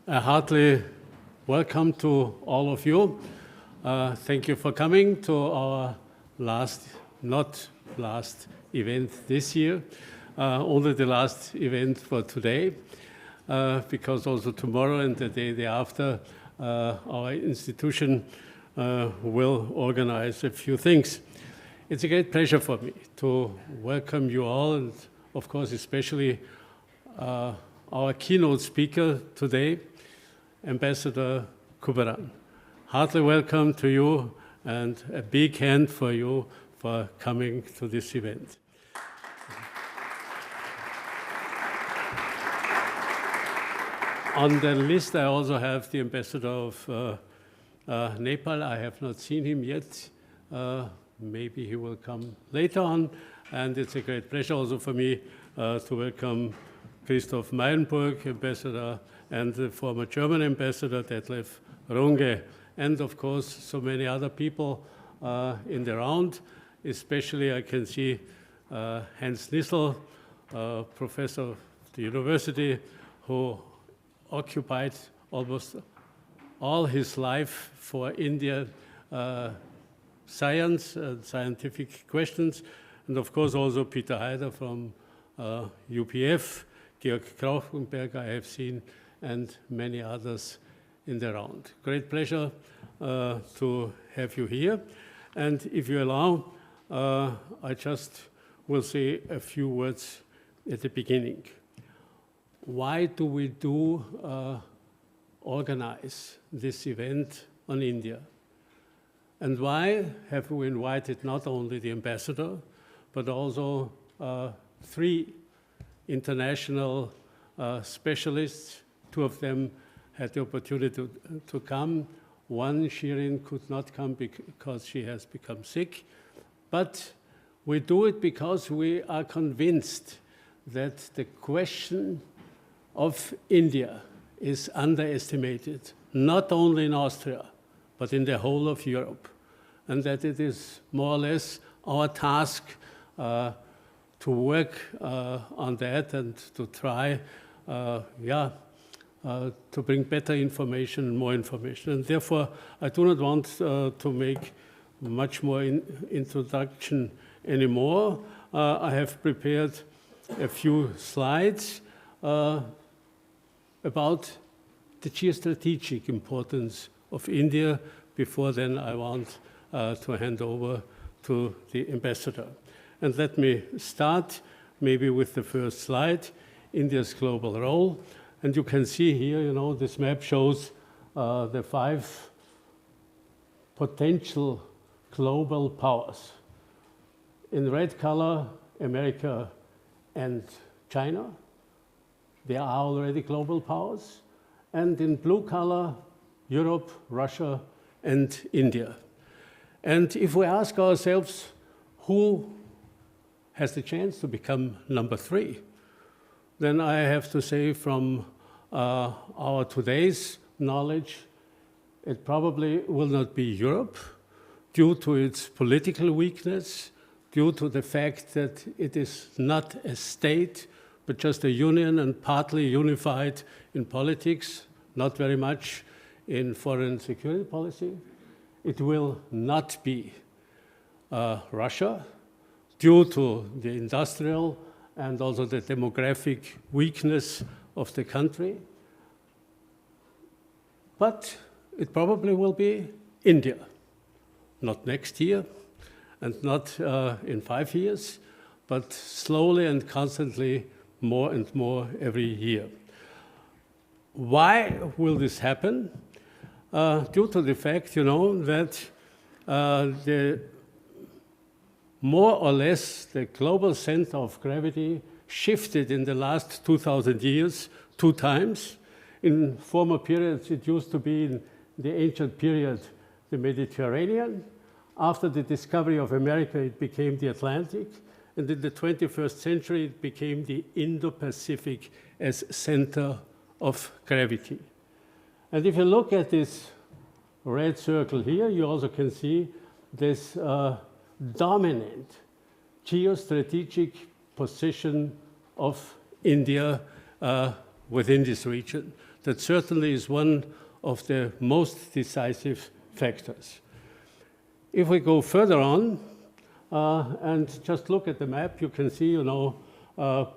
A heartily welcome to all of you. Thank you for coming to our not last event this year, only the last event for today, because also tomorrow and the day after, our institution will organize a few things. It's a great pleasure for me to welcome you all, and of course especially our keynote speaker today, Ambassador Kumaran. Heartily welcome to you, and a big hand for you for coming to this event. On the list I also have the Ambassador of Nepal. I have not seen him yet. Maybe he will come later on, and it's a great pleasure also for me to welcome Christoph Meilenburg, Ambassador, and the former German Ambassador, Detlef Runge, and of course so many other people in the round. Especially I can see Hans Nissel, professor of the university, who occupied almost all his life for Indian science and scientific questions, and of course also Peter Heider from UPF, Georg Krauchenberg I have seen, and many others in the round. Great pleasure to have you here. And if you allow, I just will say a few words at the beginning. Why do we organize this event on India? And why have we invited not only the ambassador, but also 3 international specialists? 2 of them had the opportunity to come. One, Shirin, could not come because she has become sick. But we do it because we are convinced that the question of India is underestimated, not only in Austria, but in the whole of Europe, and that it is more or less our task to work on that and to try to bring better information and more information. And therefore, I do not want to make much more introduction anymore. I have prepared a few slides about the geostrategic importance of India. Before then, I want to hand over to the ambassador. And let me start maybe with the first slide, India's global role. And you can see here, this map shows the 5 potential global powers. In red color, America and China. They are already global powers. And in blue color, Europe, Russia, and India. And if we ask ourselves who has the chance to become number 3, then I have to say from our today's knowledge, it probably will not be Europe due to its political weakness, due to the fact that it is not a state, but just a union and partly unified in politics, not very much in foreign security policy. It will not be Russia due to the industrial and also the demographic weakness of the country. But it probably will be India, not next year and not in 5 years, but slowly and constantly more and more every year. Why will this happen? Due to the fact, that the more or less the global center of gravity shifted in the last 2,000 years 2 times. In former periods, it used to be in the ancient period, the Mediterranean. After the discovery of America, it became the Atlantic. And in the 21st century, it became the Indo-Pacific as center of gravity. And if you look at this red circle here, you also can see this dominant geostrategic position of India within this region. that certainly is one of the most decisive factors. If we go further on and just look at the map, you can see,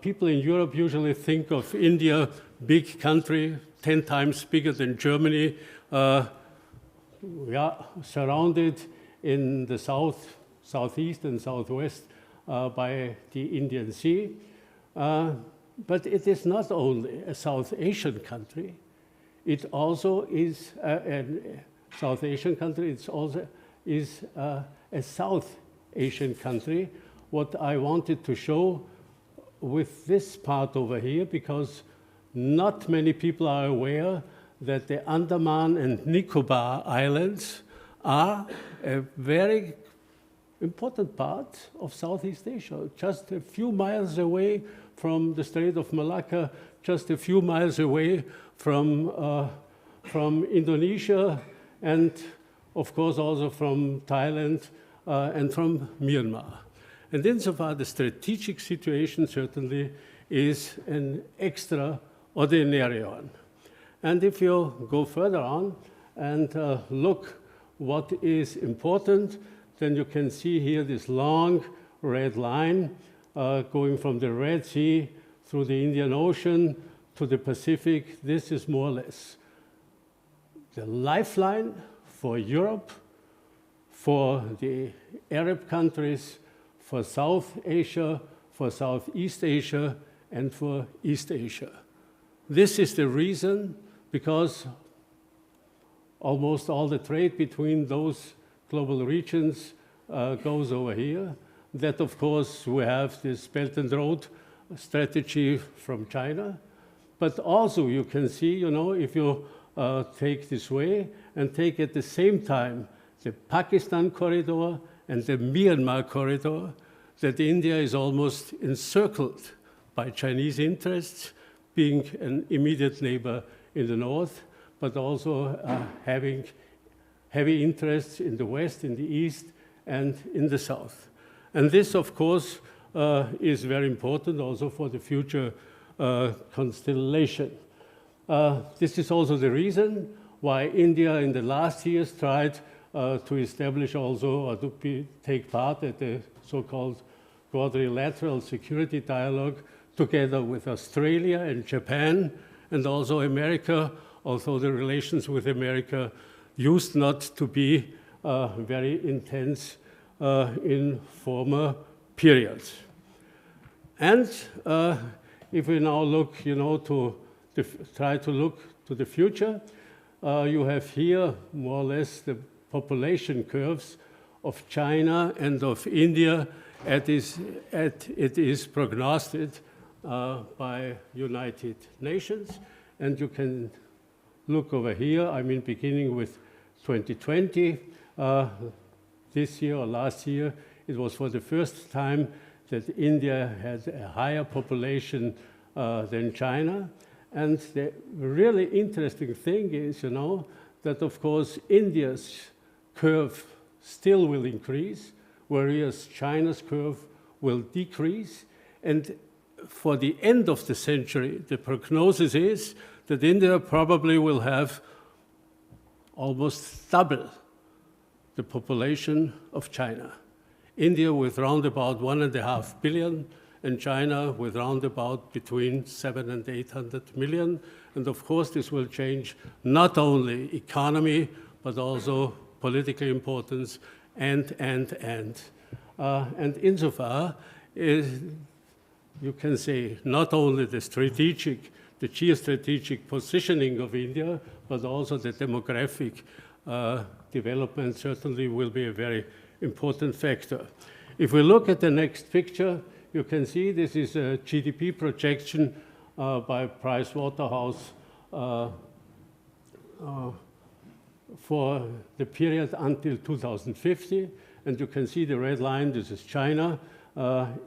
people in Europe usually think of India, big country, 10 times bigger than Germany, surrounded in the south, southeast and southwest by the Indian Sea. But it is not only a South Asian country, it also is a South Asian country, it also is a South Asian country. What I wanted to show with this part over here, because not many people are aware that the Andaman and Nicobar Islands are a very important part of Southeast Asia, just a few miles away from the Strait of Malacca, just a few miles away from Indonesia, and of course also from Thailand and from Myanmar. And insofar, the strategic situation certainly is an extraordinary one. And if you go further on and look what is important, then you can see here this long red line going from the Red Sea through the Indian Ocean to the Pacific. This is more or less the lifeline for Europe, for the Arab countries, for South Asia, for Southeast Asia, and for East Asia. This is the reason, because almost all the trade between those global regions goes over here, that of course we have this Belt and Road strategy from China, but also you can see, if you take this way and take at the same time the Pakistan corridor and the Myanmar corridor, that India is almost encircled by Chinese interests, being an immediate neighbor in the north, but also having heavy interests in the west, in the east, and in the south. And this, of course, is very important also for the future constellation. This is also the reason why India in the last years tried to establish also, or to take part at the so-called quadrilateral security dialogue together with Australia and Japan, and also America, although the relations with America used not to be very intense in former periods. And if we now look, try to look to the future, you have here more or less the population curves of China and of India. It is prognosticated by United Nations, and you can look over here, beginning with 2020, this year or last year, it was for the first time that India had a higher population than China. And the really interesting thing is, that of course India's curve still will increase, whereas China's curve will decrease. And for the end of the century, the prognosis is that India probably will have almost double the population of China. India with round about 1.5 billion, and China with round about between 700 and 800 million. And of course, this will change not only economy, but also political importance and insofar, you can say not only the geostrategic positioning of India, but also the demographic development certainly will be a very important factor. If we look at the next picture, you can see this is a GDP projection by Pricewaterhouse for the period until 2050. And you can see the red line, this is China.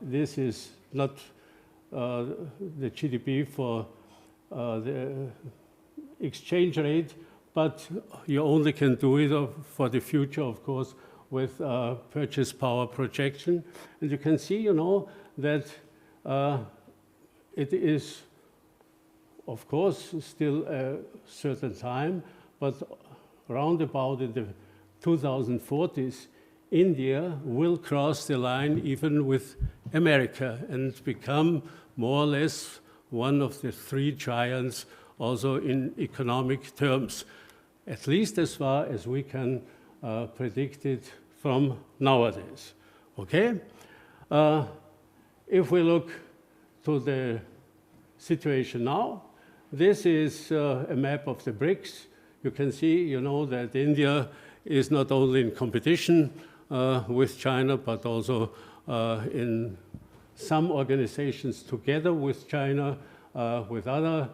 This is not the GDP for the exchange rate, but you only can do it for the future, of course, with purchase power projection. And you can see, that it is of course, still a certain time, but round about in the 2040s, India will cross the line even with America and become more or less one of the three giants also in economic terms, at least as far as we can predict it from nowadays. Okay? If we look to the situation now, this is a map of the BRICS. You can see, you know, that India is not only in competition with China, but also in some organizations together with China, with other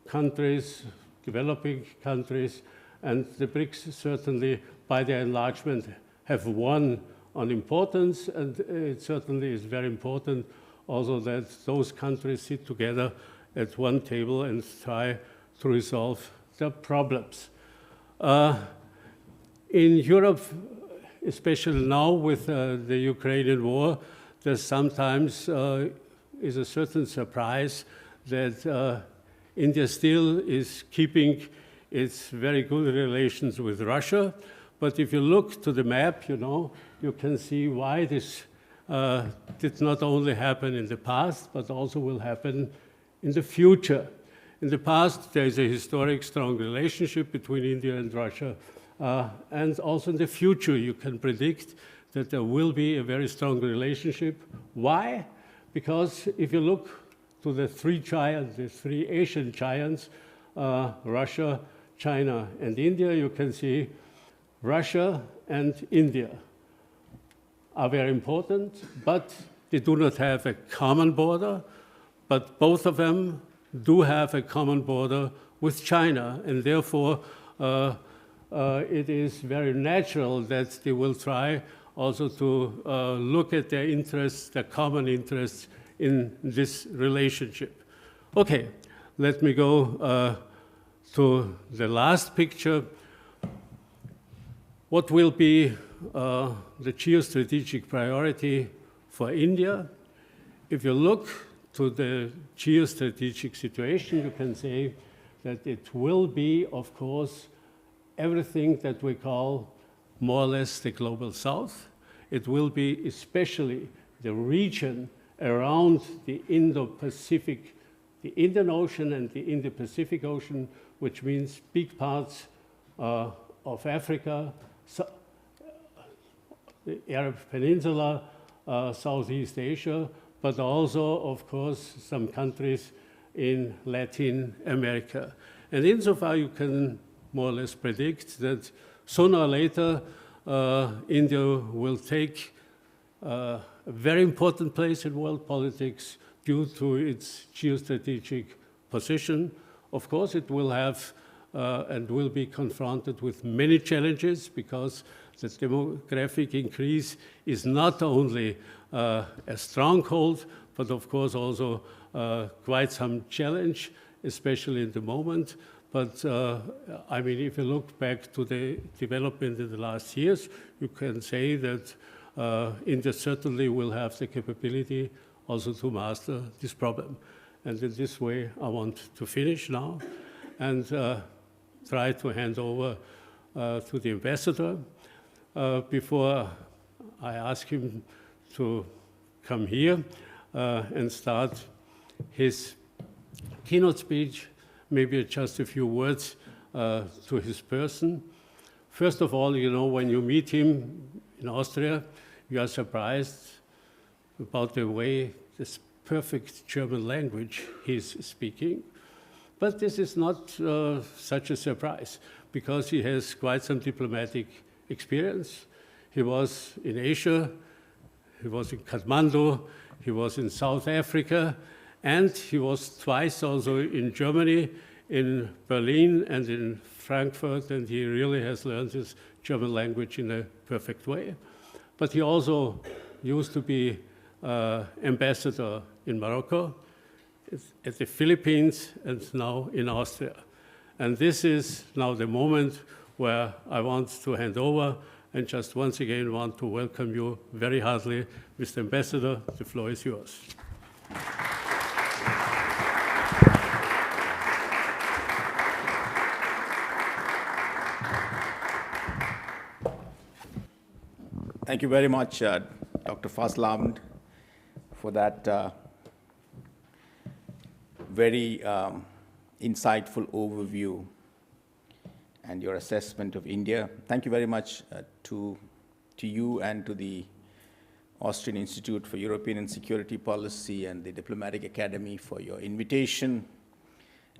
countries, developing countries, and the BRICS certainly, by their enlargement, have won on importance, and it certainly is very important also that those countries sit together at one table and try to resolve their problems. In Europe, especially now with the Ukrainian war, there sometimes is a certain surprise that India still is keeping its very good relations with Russia. But if you look to the map, you know, you can see why this did not only happen in the past, but also will happen in the future. In the past, there is a historic strong relationship between India and Russia. And also in the future, you can predict that there will be a very strong relationship. Why? Because if you look to the three giants, the three Asian giants, Russia, China, and India, you can see Russia and India are very important, but they do not have a common border, but both of them do have a common border with China, and therefore it is very natural that they will try also to look at their interests, their common interests in this relationship. Okay, let me go to the last picture. What will be the geostrategic priority for India? If you look to the geostrategic situation, you can say that it will be, of course, everything that we call more or less the global south. It will be especially the region around the Indo-Pacific, the Indian Ocean and the Indo-Pacific Ocean, which means big parts of Africa, the Arab Peninsula, Southeast Asia, but also, of course, some countries in Latin America. And insofar, you can more or less predict that sooner or later, India will take a very important place in world politics due to its geostrategic position. Of course, it will have and will be confronted with many challenges because the demographic increase is not only a stronghold, but of course also quite some challenge, especially in the moment. But I mean, if you look back to the development in the last years, you can say that India certainly will have the capability also to master this problem. And in this way, I want to finish now and try to hand over to the ambassador. Before I ask him to come here and start his keynote speech, maybe just a few words to his person. First of all, you know, when you meet him in Austria, you are surprised about the way this perfect German language he's speaking. But this is not such a surprise because he has quite some diplomatic experience. He was in Asia, he was in Kathmandu, he was in South Africa, and he was twice also in Germany, in Berlin and in Frankfurt, and he really has learned his German language in a perfect way. But he also used to be ambassador in Morocco, at the Philippines, and now in Austria. And this is now the moment where I want to hand over and just once again want to welcome you very heartily. Mr. Ambassador, the floor is yours. Thank you very much, Dr. Fasselabend, for that very insightful overview and your assessment of India. Thank you very much to you and to the Austrian Institute for European and Security Policy and the Diplomatic Academy for your invitation.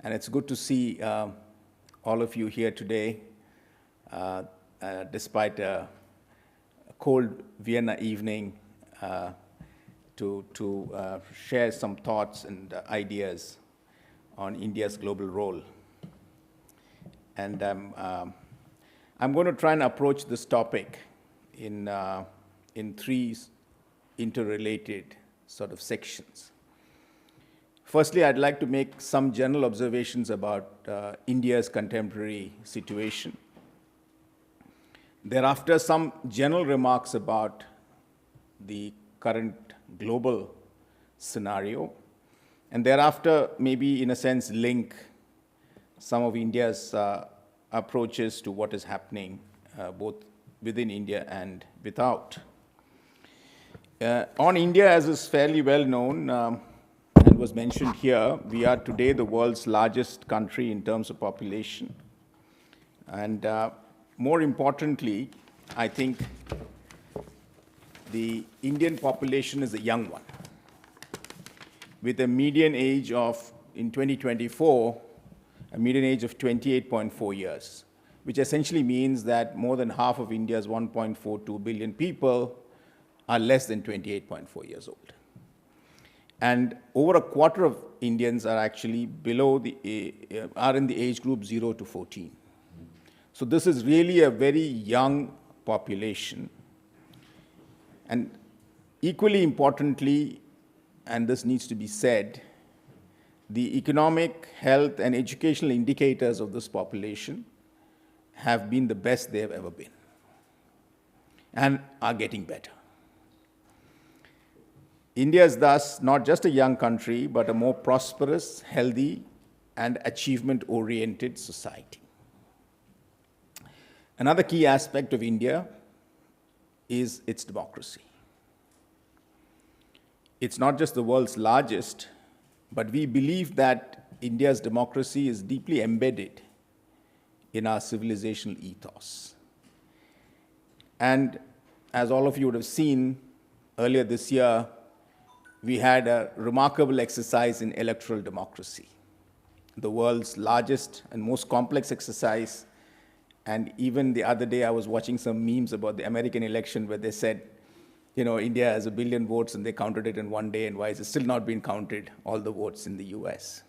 And it's good to see all of you here today, despite a cold Vienna evening, to share some thoughts and ideas on India's global role. And I'm going to try and approach this topic in three interrelated sort of sections. Firstly, I'd like to make some general observations about India's contemporary situation. Thereafter, some general remarks about the current global scenario, and thereafter, maybe in a sense, link some of India's approaches to what is happening both within India and without. On India, as is fairly well known and was mentioned here, we are today the world's largest country in terms of population. And more importantly, I think the Indian population is a young one, with a median age of, in 2024, a median age of 28.4 years, which essentially means that more than half of India's 1.42 billion people are less than 28.4 years old. And over a quarter of Indians are actually are in the age group 0 to 14. So this is really a very young population. And equally importantly, and this needs to be said, the economic, health, and educational indicators of this population have been the best they have ever been and are getting better. India is thus not just a young country, but a more prosperous, healthy, and achievement-oriented society. Another key aspect of India is its democracy. It's not just the world's largest, but we believe that India's democracy is deeply embedded in our civilizational ethos. And as all of you would have seen, earlier this year, we had a remarkable exercise in electoral democracy, the world's largest and most complex exercise. And even the other day, I was watching some memes about the American election where they said, you know, India has 1 billion votes and they counted it in one day, and why is it still not being counted, all the votes in the US?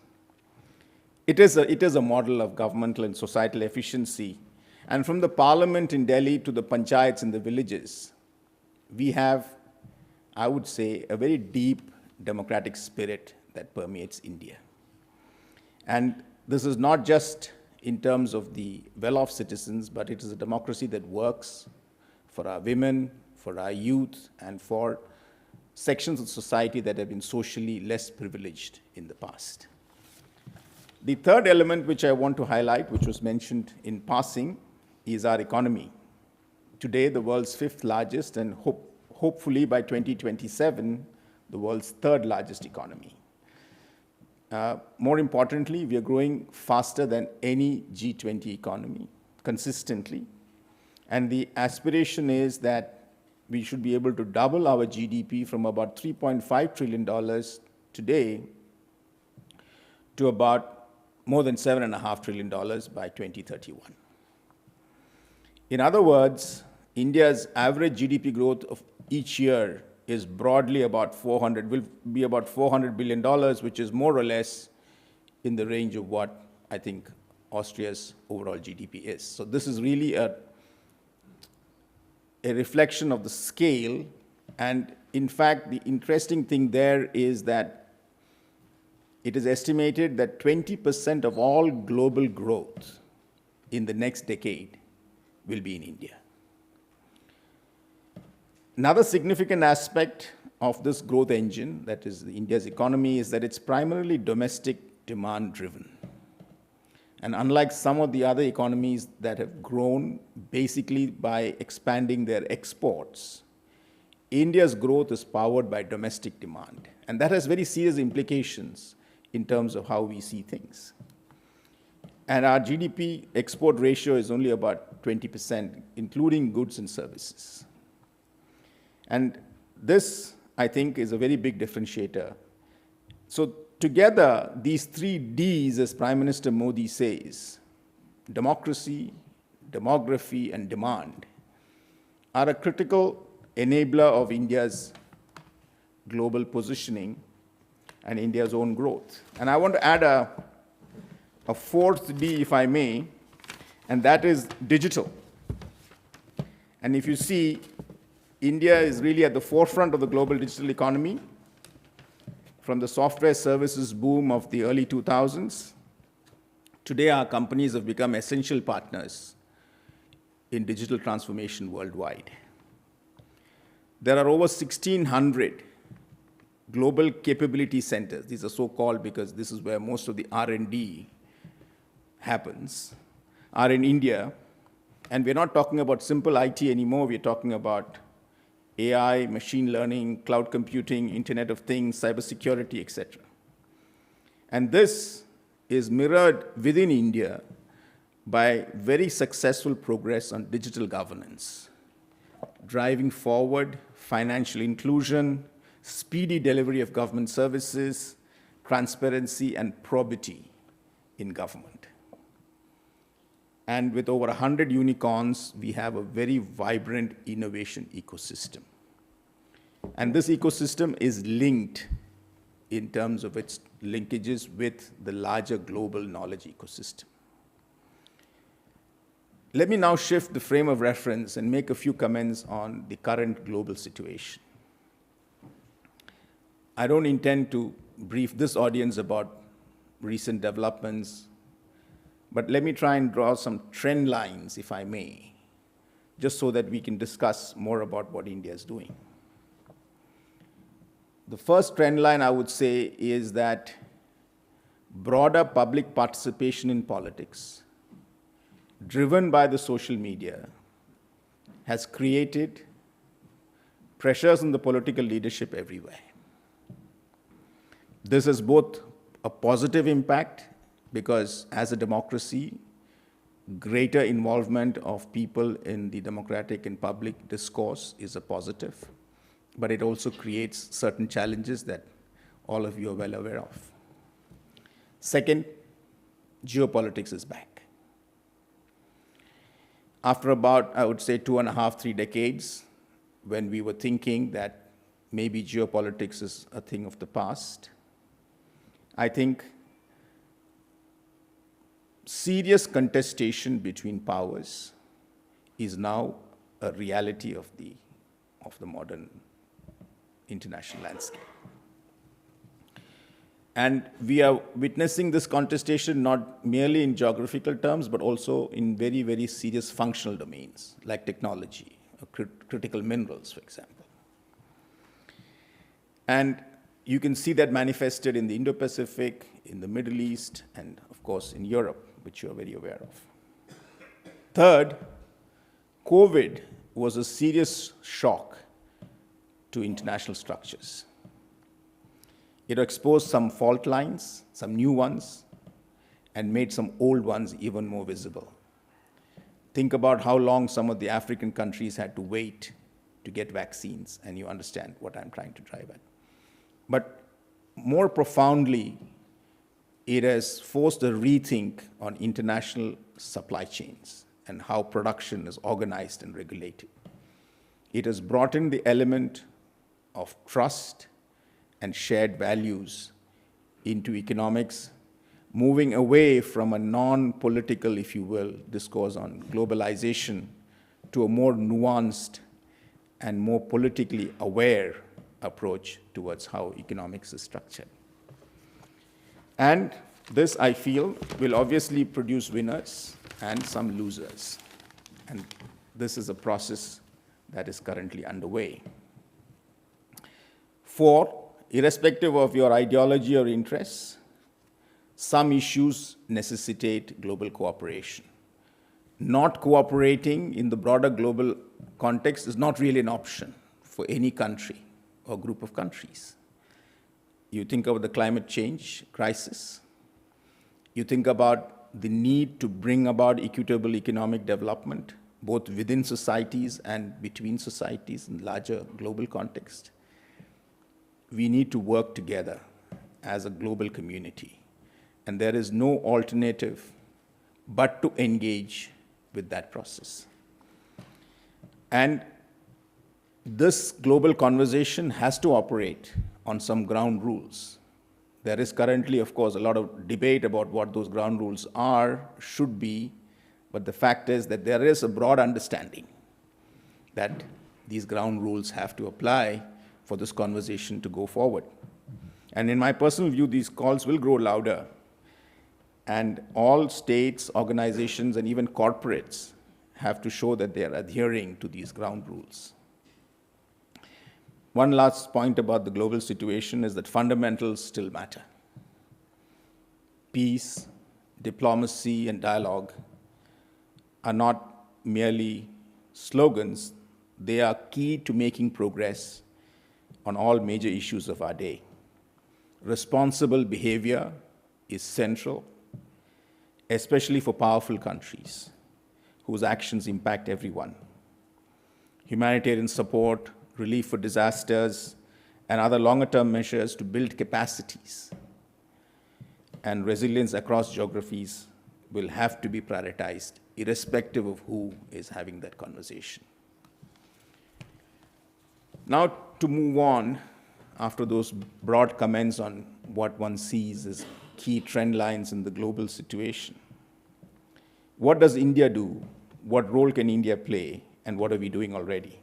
It is a model of governmental and societal efficiency. And from the parliament in Delhi to the panchayats in the villages, we have, I would say, a very deep democratic spirit that permeates India. And this is not just in terms of the well-off citizens, but it is a democracy that works for our women, for our youth, and for sections of society that have been socially less privileged in the past. The third element which I want to highlight, which was mentioned in passing, is our economy. Today, the world's 5th largest, and hopefully by 2027, the world's 3rd largest economy. More importantly, we are growing faster than any G20 economy, consistently. And the aspiration is that we should be able to double our GDP from about $3.5 trillion today to about more than $7.5 trillion by 2031. In other words, India's average GDP growth of each year is broadly about will be about $400 billion, which is more or less in the range of what I think Austria's overall GDP is. So this is really a reflection of the scale. And in fact, the interesting thing there is that it is estimated that 20% of all global growth in the next decade will be in India. Another significant aspect of this growth engine, that is India's economy, is that it's primarily domestic demand driven. And unlike some of the other economies that have grown basically by expanding their exports, India's growth is powered by domestic demand. And that has very serious implications in terms of how we see things. And our GDP export ratio is only about 20%, including goods and services. And this, I think, is a very big differentiator. So together, these 3 Ds, as Prime Minister Modi says, democracy, demography, and demand, are a critical enabler of India's global positioning and India's own growth. And I want to add a 4th D, if I may, and that is digital. And if you see, India is really at the forefront of the global digital economy. From the software services boom of the early 2000s, today our companies have become essential partners in digital transformation worldwide. There are over 1,600 global capability centers. These are so-called because this is where most of the R&D happens, are in India. And we're not talking about simple IT anymore. We're talking about AI, machine learning, cloud computing, Internet of Things, cybersecurity, etc. And this is mirrored within India by very successful progress on digital governance, driving forward financial inclusion, speedy delivery of government services, transparency, and probity in government. And with over 100 unicorns, we have a very vibrant innovation ecosystem. And this ecosystem is linked in terms of its linkages with the larger global knowledge ecosystem. Let me now shift the frame of reference and make a few comments on the current global situation. I don't intend to brief this audience about recent developments, but let me try and draw some trend lines, if I may, just so that we can discuss more about what India is doing. The first trend line, I would say, is that broader public participation in politics, driven by the social media, has created pressures on the political leadership everywhere. This has both a positive impact, because as a democracy, greater involvement of people in the democratic and public discourse is a positive, but it also creates certain challenges that all of you are well aware of. Second, geopolitics is back. After about, I would say, 2.5, 3 decades, when we were thinking that maybe geopolitics is a thing of the past, I think serious contestation between powers is now a reality of the modern international landscape. And we are witnessing this contestation not merely in geographical terms, but also in very, very serious functional domains, like technology, or critical minerals, for example. And you can see that manifested in the Indo-Pacific, in the Middle East, and of course in Europe, which you are very aware of. Third, COVID was a serious shock to international structures. It exposed some fault lines, some new ones, and made some old ones even more visible. Think about how long some of the African countries had to wait to get vaccines, and you understand what I'm trying to drive at. But more profoundly, it has forced a rethink on international supply chains and how production is organized and regulated. It has brought in the element of trust and shared values into economics, moving away from a non-political, if you will, discourse on globalization to a more nuanced and more politically aware approach towards how economics is structured. And this, I feel, will obviously produce winners and some losers. And this is a process that is currently underway. 4, irrespective of your ideology or interests, some issues necessitate global cooperation. Not cooperating in the broader global context is not really an option for any country or group of countries. You think about the climate change crisis. You think about the need to bring about equitable economic development, both within societies and between societies in larger global context. We need to work together as a global community. And there is no alternative but to engage with that process. And this global conversation has to operate on some ground rules. There is currently, of course, a lot of debate about what those ground rules are, should be, but the fact is that there is a broad understanding that these ground rules have to apply for this conversation to go forward. And in my personal view, these calls will grow louder, and all states, organizations, and even corporates have to show that they are adhering to these ground rules. One last point about the global situation is that fundamentals still matter. Peace, diplomacy, and dialogue are not merely slogans. They are key to making progress on all major issues of our day. Responsible behavior is central, especially for powerful countries whose actions impact everyone. Humanitarian support, relief for disasters, and other longer-term measures to build capacities and resilience across geographies will have to be prioritized, irrespective of who is having that conversation. Now, to move on, after those broad comments on what one sees as key trend lines in the global situation, what does India do? What role can India play? And what are we doing already?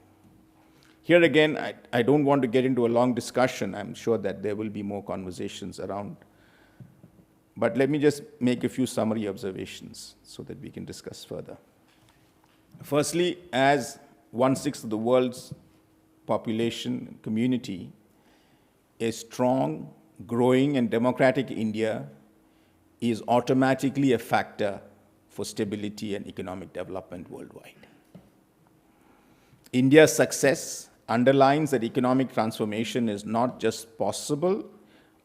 Here again, I don't want to get into a long discussion. I'm sure that there will be more conversations around. But let me just make a few summary observations so that we can discuss further. Firstly, as 1/6 of the world's population community, a strong, growing, and democratic India is automatically a factor for stability and economic development worldwide. India's success underlines that economic transformation is not just possible,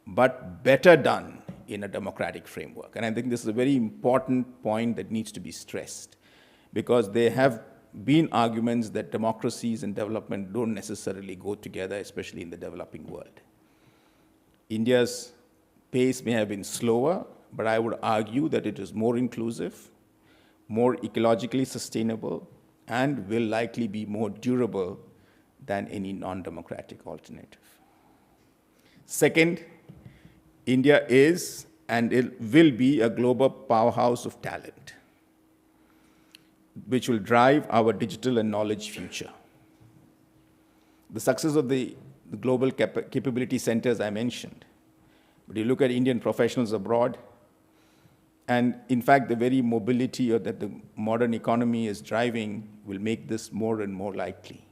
but better done in a democratic framework. And I think this is a very important point that needs to be stressed, because there have been arguments that democracies and development don't necessarily go together, especially in the developing world. India's pace may have been slower, but I would argue that it is more inclusive, more ecologically sustainable, and will likely be more durable than any non-democratic alternative. Second, India is and it will be a global powerhouse of talent, which will drive our digital and knowledge future. The success of the global capability centers I mentioned, but you look at Indian professionals abroad, and in fact, the very mobility that the modern economy is driving will make this more and more likely.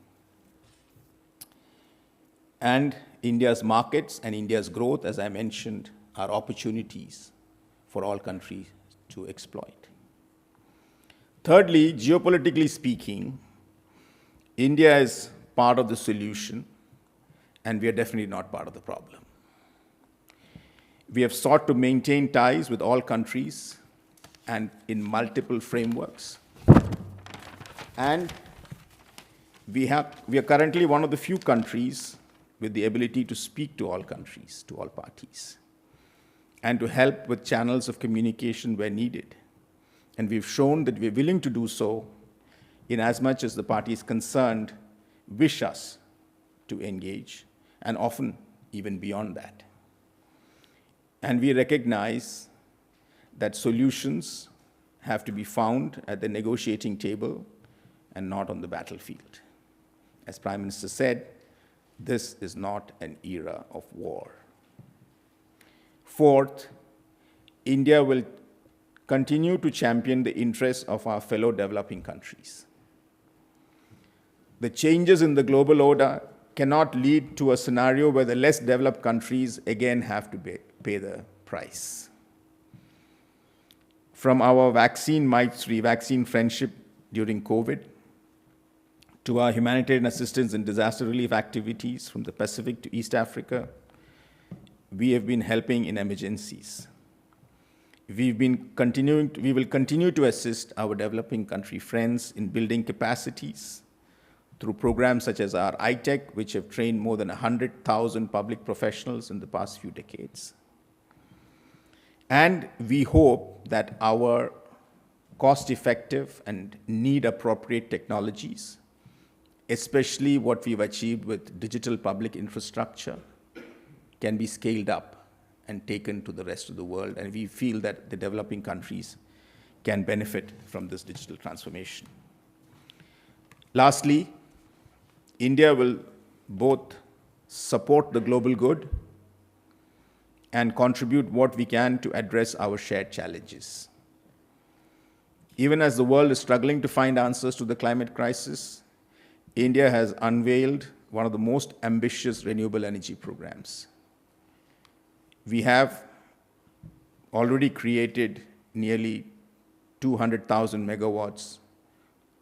And India's markets and India's growth, as I mentioned, are opportunities for all countries to exploit. Thirdly, geopolitically speaking, India is part of the solution, and we are definitely not part of the problem. We have sought to maintain ties with all countries and in multiple frameworks. And we are currently one of the few countries with the ability to speak to all countries, to all parties, and to help with channels of communication where needed. And we've shown that we're willing to do so in as much as the parties concerned wish us to engage, and often even beyond that. And we recognize that solutions have to be found at the negotiating table and not on the battlefield. As Prime Minister said, this is not an era of war. Fourth, India will continue to champion the interests of our fellow developing countries. The changes in the global order cannot lead to a scenario where the less developed countries again have to pay the price. From our vaccine maitri, vaccine friendship during COVID, to our humanitarian assistance and disaster relief activities from the Pacific to East Africa, we have been helping in emergencies. We will continue to assist our developing country friends in building capacities through programs such as our ITEC, which have trained more than 100,000 public professionals in the past few decades. And we hope that our cost-effective and need-appropriate technologies, especially what we've achieved with digital public infrastructure, can be scaled up and taken to the rest of the world. And we feel that the developing countries can benefit from this digital transformation. Lastly, India will both support the global good and contribute what we can to address our shared challenges. Even as the world is struggling to find answers to the climate crisis, India has unveiled one of the most ambitious renewable energy programs. We have already created nearly 200,000 megawatts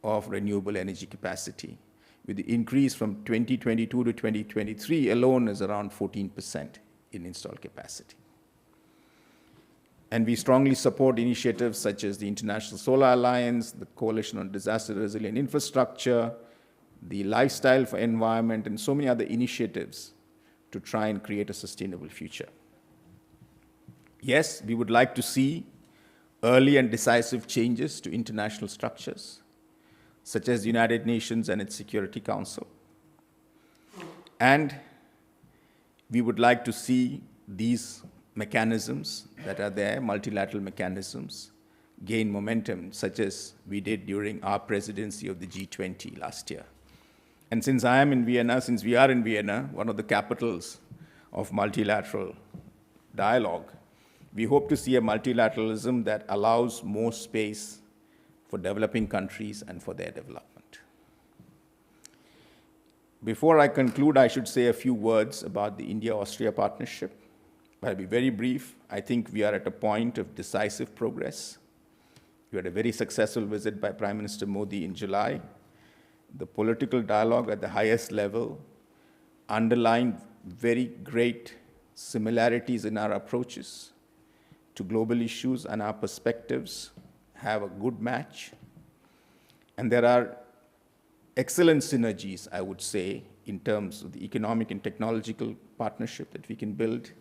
of renewable energy capacity, with the increase from 2022 to 2023 alone is around 14% in installed capacity. And we strongly support initiatives such as the International Solar Alliance, the Coalition on Disaster Resilient Infrastructure, the Lifestyle for Environment, and so many other initiatives to try and create a sustainable future. Yes, we would like to see early and decisive changes to international structures, such as the United Nations and its Security Council. And we would like to see these mechanisms that are there, multilateral mechanisms, gain momentum, such as we did during our presidency of the G20 last year. And since we are in Vienna, one of the capitals of multilateral dialogue, we hope to see a multilateralism that allows more space for developing countries and for their development. Before I conclude, I should say a few words about the India-Austria partnership. I'll be very brief. I think we are at a point of decisive progress. We had a very successful visit by Prime Minister Modi in July. The political dialogue at the highest level underlined very great similarities in our approaches to global issues, and our perspectives have a good match. And there are excellent synergies, I would say, in terms of the economic and technological partnership that we can build.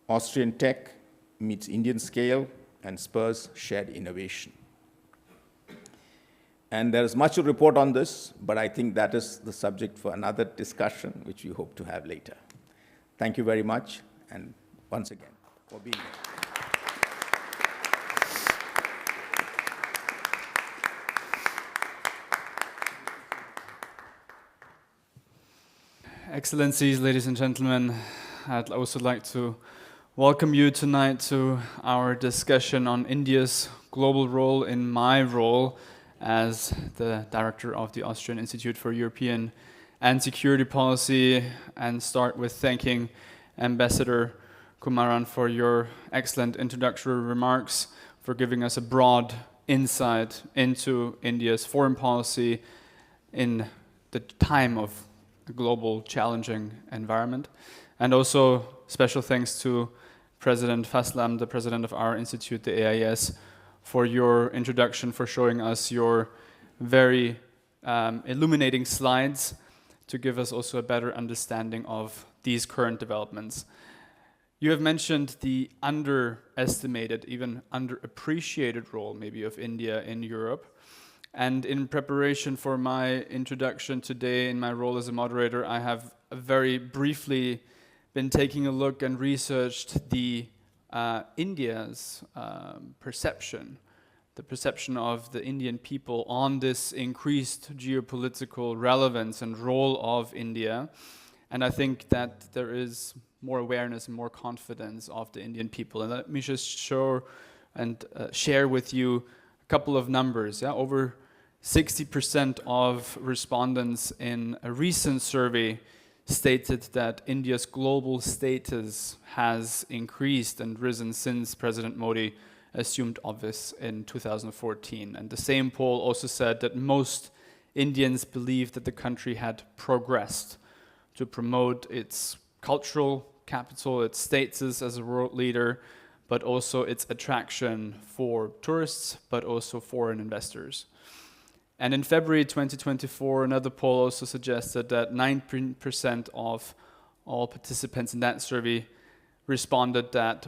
Austrian tech meets Indian scale and spurs shared innovation. And there is much to report on this, but I think that is the subject for another discussion, which we hope to have later. Thank you very much, and once again, for being here. Excellencies, ladies and gentlemen, I'd also like to welcome you tonight to our discussion on India's global role in my role as the director of the Austrian Institute for European and Security Policy, and start with thanking Ambassador Kumaran for your excellent introductory remarks, for giving us a broad insight into India's foreign policy in the time of a global challenging environment. And also special thanks to President Fasselabend, the president of our institute, the AIES, for your introduction, for showing us your very illuminating slides to give us also a better understanding of these current developments. You have mentioned the underestimated, even underappreciated role maybe of India in Europe. And in preparation for my introduction today in my role as a moderator, I have very briefly been taking a look and researched the India's perception, the perception of the Indian people on this increased geopolitical relevance and role of India. And I think that there is more awareness and more confidence of the Indian people. And let me just show and share with you a couple of numbers. Yeah? Over 60% of respondents in a recent survey stated that India's global status has increased and risen since President Modi assumed office in 2014. And the same poll also said that most Indians believed that the country had progressed to promote its cultural capital, its status as a world leader, but also its attraction for tourists, but also foreign investors. And in February 2024, another poll also suggested that 9% of all participants in that survey responded that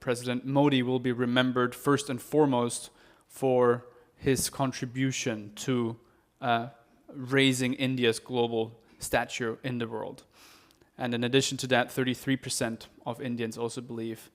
President Modi will be remembered first and foremost for his contribution to raising India's global stature in the world. And in addition to that, 33% of Indians also believe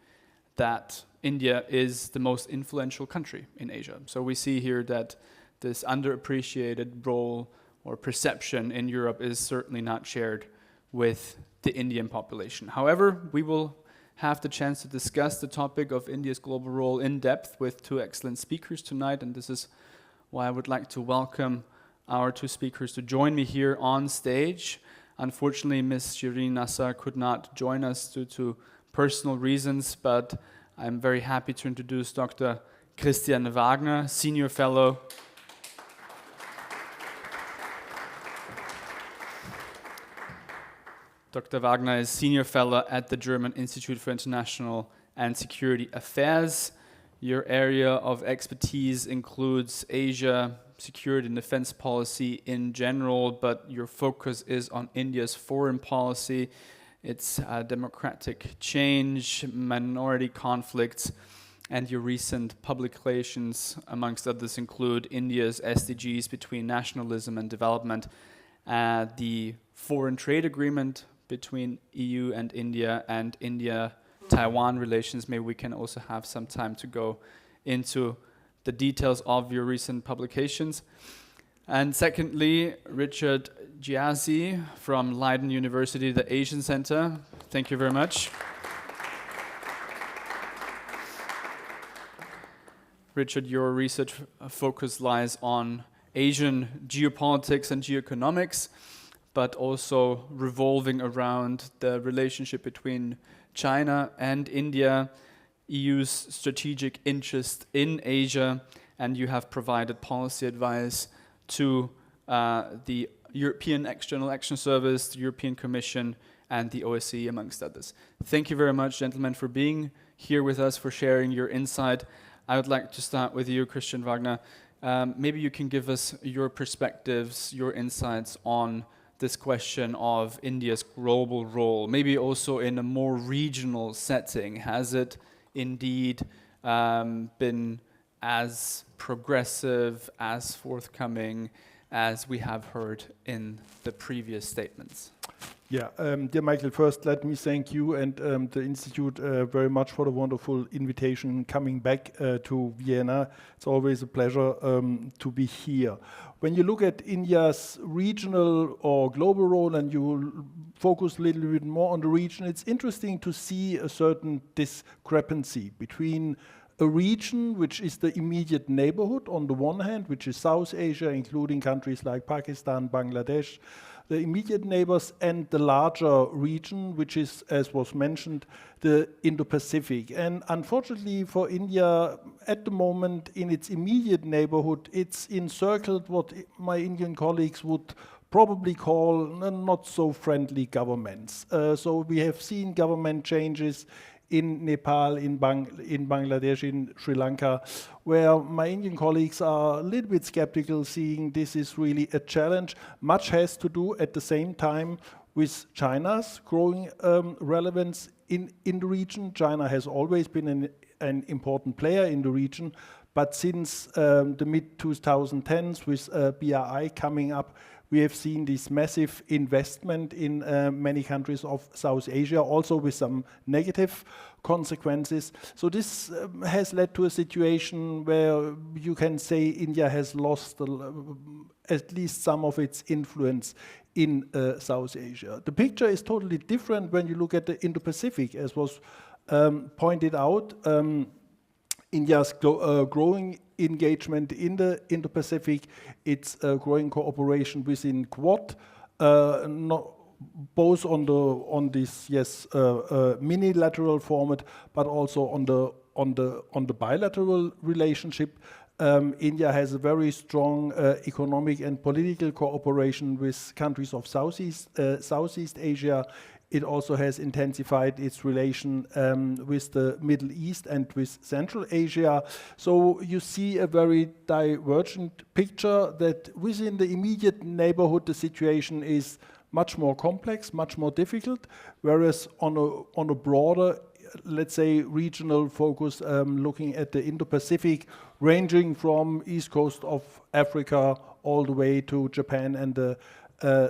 that India is the most influential country in Asia. So we see here that this underappreciated role or perception in Europe is certainly not shared with the Indian population. However, we will have the chance to discuss the topic of India's global role in depth with two excellent speakers tonight, and this is why I would like to welcome our two speakers to join me here on stage. Unfortunately, Ms. Shirin Nassar could not join us due to personal reasons, but I'm very happy to introduce Dr. Christian Wagner, Senior Fellow. Dr. Wagner is Senior Fellow at the German Institute for International and Security Affairs. Your area of expertise includes Asia, security and defense policy in general, but your focus is on India's foreign policy, its democratic change, minority conflicts, and your recent publications, amongst others, include India's SDGs between nationalism and development, the foreign trade agreement between EU and India-Taiwan relations. Maybe we can also have some time to go into the details of your recent publications. And secondly, Richard Ghiasy from Leiden University, the Asia Centre. Thank you very much. Richard, your research focus lies on Asian geopolitics and geoeconomics, but also revolving around the relationship between China and India, EU's strategic interest in Asia, and you have provided policy advice to the European External Action Service, the European Commission, and the OSCE, amongst others. Thank you very much, gentlemen, for being here with us, for sharing your insight. I would like to start with you, Christian Wagner. Maybe you can give us your perspectives, your insights on this question of India's global role, maybe also in a more regional setting. Has it indeed been as progressive, as forthcoming as we have heard in the previous statements? Yeah, dear Michael, first let me thank you and the Institute very much for the wonderful invitation coming back to Vienna. It's always a pleasure to be here. When you look at India's regional or global role and you focus a little bit more on the region, it's interesting to see a certain discrepancy between a region which is the immediate neighborhood on the one hand, which is South Asia, including countries like Pakistan, Bangladesh, the immediate neighbors, and the larger region, which is, as was mentioned, the Indo-Pacific. And unfortunately for India, at the moment, in its immediate neighborhood, it's encircled what my Indian colleagues would probably call not so friendly governments. So we have seen government changes in Nepal, in Bangladesh, in Sri Lanka, where my Indian colleagues are a little bit skeptical, seeing this is really a challenge. Much has to do at the same time with China's growing relevance in the region. China has always been an important player in the region, but since the mid-2010s with BRI coming up, we have seen this massive investment in many countries of South Asia, also with some negative consequences. So this has led to a situation where you can say India has lost at least some of its influence in South Asia. The picture is totally different when you look at the Indo-Pacific, as was pointed out. India's growing engagement in the Indo-Pacific, its growing cooperation within Quad, both on this minilateral format, but also on the bilateral relationship. India has a very strong economic and political cooperation with countries of Southeast Asia. It also has intensified its relation with the Middle East and with Central Asia. So you see a very divergent picture that within the immediate neighborhood, the situation is much more complex, much more difficult, whereas on a broader, let's say, regional focus, looking at the Indo-Pacific, ranging from east coast of Africa all the way to Japan and the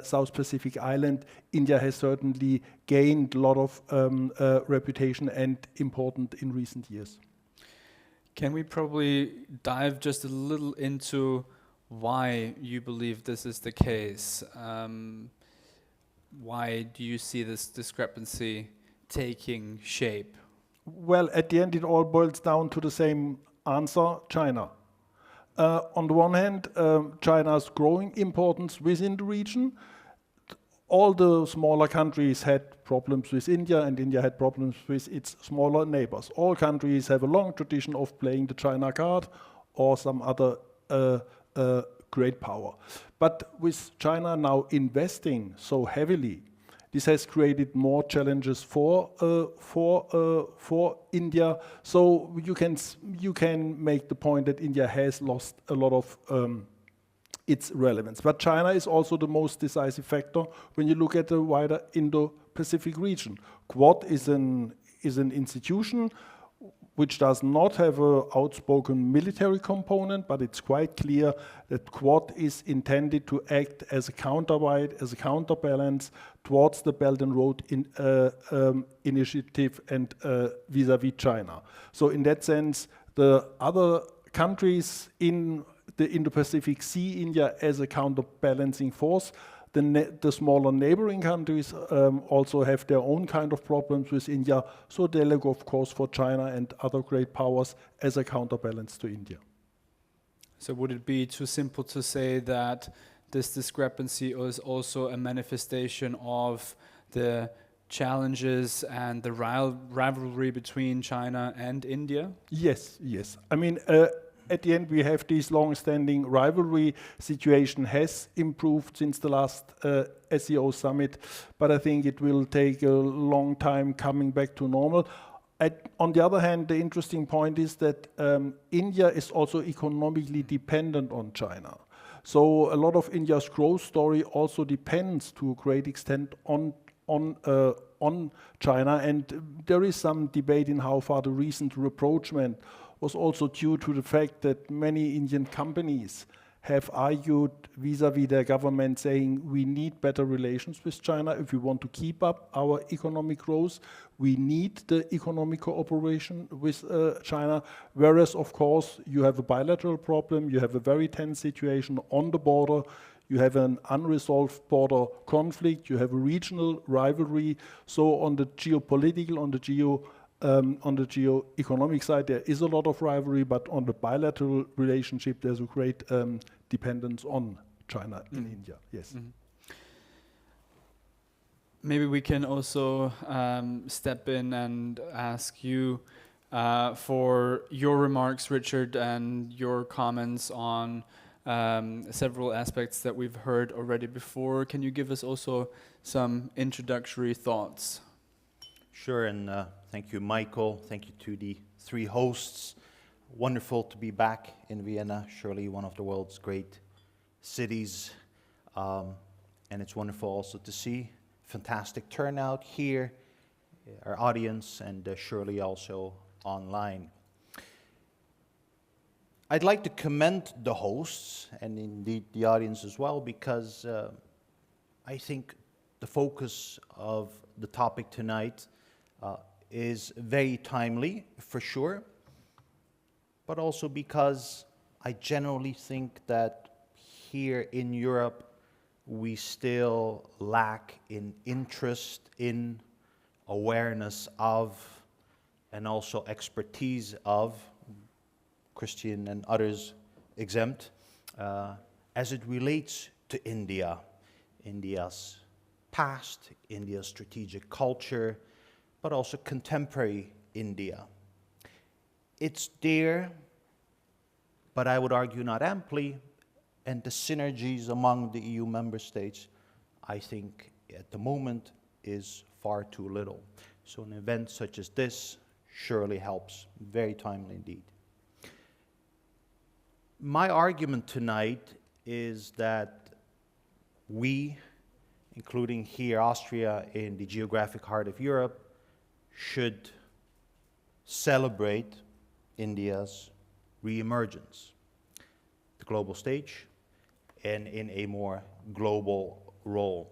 South Pacific island, India has certainly gained a lot of reputation and important in recent years. Can we probably dive just a little into why you believe this is the case? Why do you see this discrepancy taking shape? Well, at the end, it all boils down to the same answer: China. On the one hand, China's growing importance within the region. All the smaller countries had problems with India, and India had problems with its smaller neighbors. All countries have a long tradition of playing the China card or some other great power. But with China now investing so heavily, this has created more challenges for India. So you can make the point that India has lost a lot of its relevance. But China is also the most decisive factor when you look at the wider Indo-Pacific region. Quad is an institution which does not have an outspoken military component, but it's quite clear that Quad is intended to act as a counterweight, as a counterbalance towards the Belt and Road Initiative and vis-à-vis China. So in that sense, the other countries in the Indo-Pacific see India as a counterbalancing force. The smaller neighboring countries also have their own kind of problems with India, so they look, of course, for China and other great powers as a counterbalance to India. So would it be too simple to say that this discrepancy is also a manifestation of the challenges and the rivalry between China and India? Yes. I mean, at the end, we have this long-standing rivalry. Situation has improved since the last SEO summit, but I think it will take a long time coming back to normal. On the other hand, the interesting point is that India is also economically dependent on China. So a lot of India's growth story also depends to a great extent on China, and there is some debate in how far the recent rapprochement was also due to the fact that many Indian companies have argued vis-à-vis their government, saying we need better relations with China if we want to keep up our economic growth. We need the economic cooperation with China, whereas, of course, you have a bilateral problem, you have a very tense situation on the border, you have an unresolved border conflict, you have a regional rivalry. So on the geopolitical, on the geo-economic side, there is a lot of rivalry, but on the bilateral relationship, there's a great dependence on China in India. Yes. Mm-hmm. Maybe we can also step in and ask you for your remarks, Richard, and your comments on several aspects that we've heard already before. Can you give us also some introductory thoughts? Sure, and thank you, Michael. Thank you to the three hosts. Wonderful to be back in Vienna, surely one of the world's great cities. And it's wonderful also to see fantastic turnout here, our audience, and surely also online. I'd like to commend the hosts, and indeed the audience as well, because I think the focus of the topic tonight is very timely, for sure, but also because I generally think that here in Europe we still lack in interest, in awareness of, and also expertise of, Christian and others exempt, as it relates to India, India's past, India's strategic culture, but also contemporary India. It's there, but I would argue not amply, and the synergies among the EU member states, I think at the moment is far too little. So an event such as this surely helps, very timely indeed. My argument tonight is that we, including here Austria in the geographic heart of Europe, should celebrate India's re-emergence, the global stage, and in a more global role.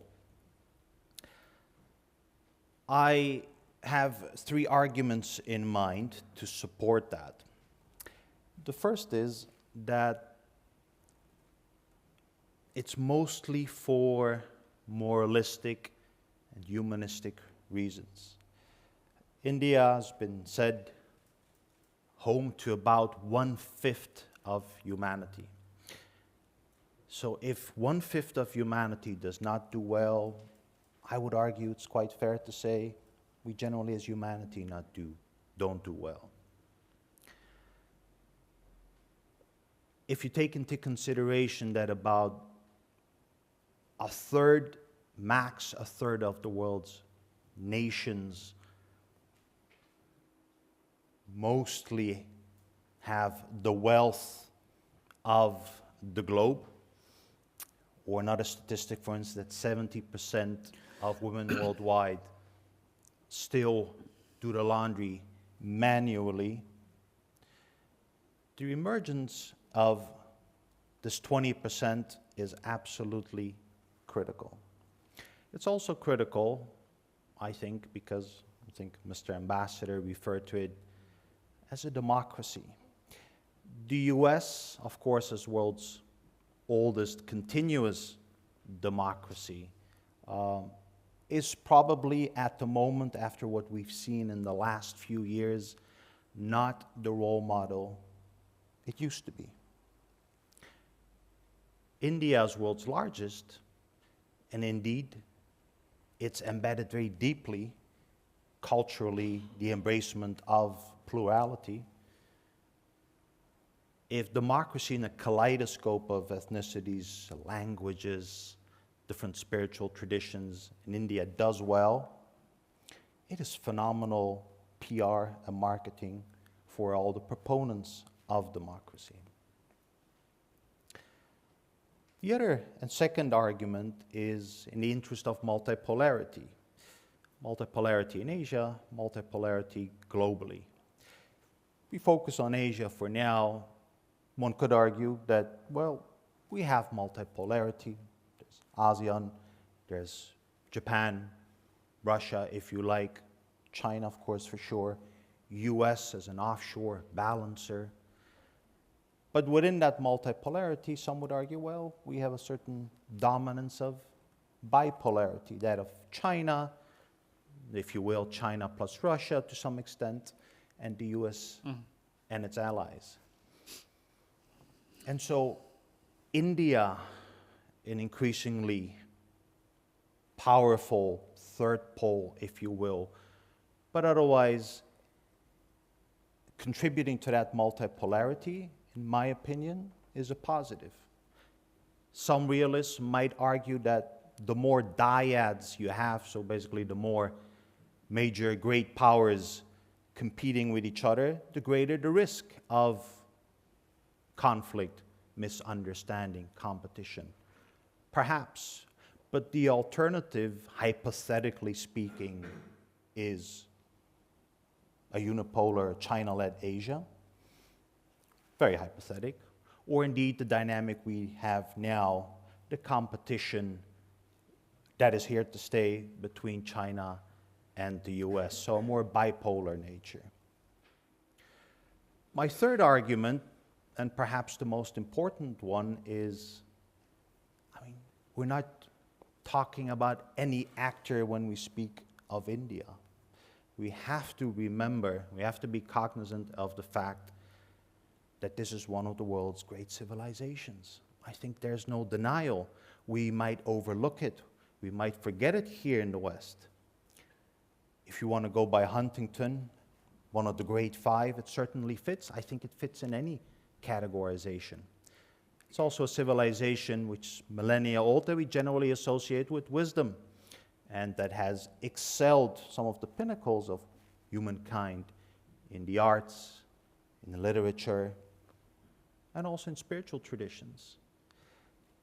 I have three arguments in mind to support that. The first is that it's mostly for moralistic and humanistic reasons. India has been said home to about 1/5 of humanity. So if 1/5 of humanity does not do well, I would argue it's quite fair to say we generally as humanity don't do well. If you take into consideration that about max a third of the world's nations mostly have the wealth of the globe, or another statistic, for instance, that 70% of women worldwide still do the laundry manually, the emergence of this 20% is absolutely critical. It's also critical, I think, because I think Mr. Ambassador referred to it as a democracy. The US, of course, as world's oldest continuous democracy, is probably at the moment, after what we've seen in the last few years, not the role model it used to be. India is world's largest, and indeed, it's embedded very deeply, culturally, the embracement of plurality. If democracy in a kaleidoscope of ethnicities, languages, different spiritual traditions in India does well, it is phenomenal PR and marketing for all the proponents of democracy. The other and second argument is in the interest of multipolarity. Multipolarity in Asia, multipolarity globally. We focus on Asia for now. One could argue that, well, we have multipolarity. There's ASEAN, there's Japan, Russia, if you like, China, of course, for sure, US as an offshore balancer. But within that multipolarity, some would argue, well, we have a certain dominance of bipolarity, that of China, if you will, China plus Russia to some extent, and the US and its allies. And so India, an increasingly powerful third pole, if you will, but otherwise contributing to that multipolarity, in my opinion, is a positive. Some realists might argue that the more dyads you have, so basically the more major great powers competing with each other, the greater the risk of conflict, misunderstanding, competition. Perhaps, but the alternative, hypothetically speaking, is a unipolar China-led Asia, very hypothetic, or indeed the dynamic we have now, the competition that is here to stay between China and the US, so a more bipolar nature. My third argument, and perhaps the most important one, is, we're not talking about any actor when we speak of India. We have to remember, we have to be cognizant of the fact that this is one of the world's great civilizations. I think there's no denial. We might overlook it. We might forget it here in the West. If you want to go by Huntington, one of the great five, it certainly fits. I think it fits in any categorization. It's also a civilization which millennia old that we generally associate with wisdom, and that has excelled some of the pinnacles of humankind in the arts, in the literature, and also in spiritual traditions.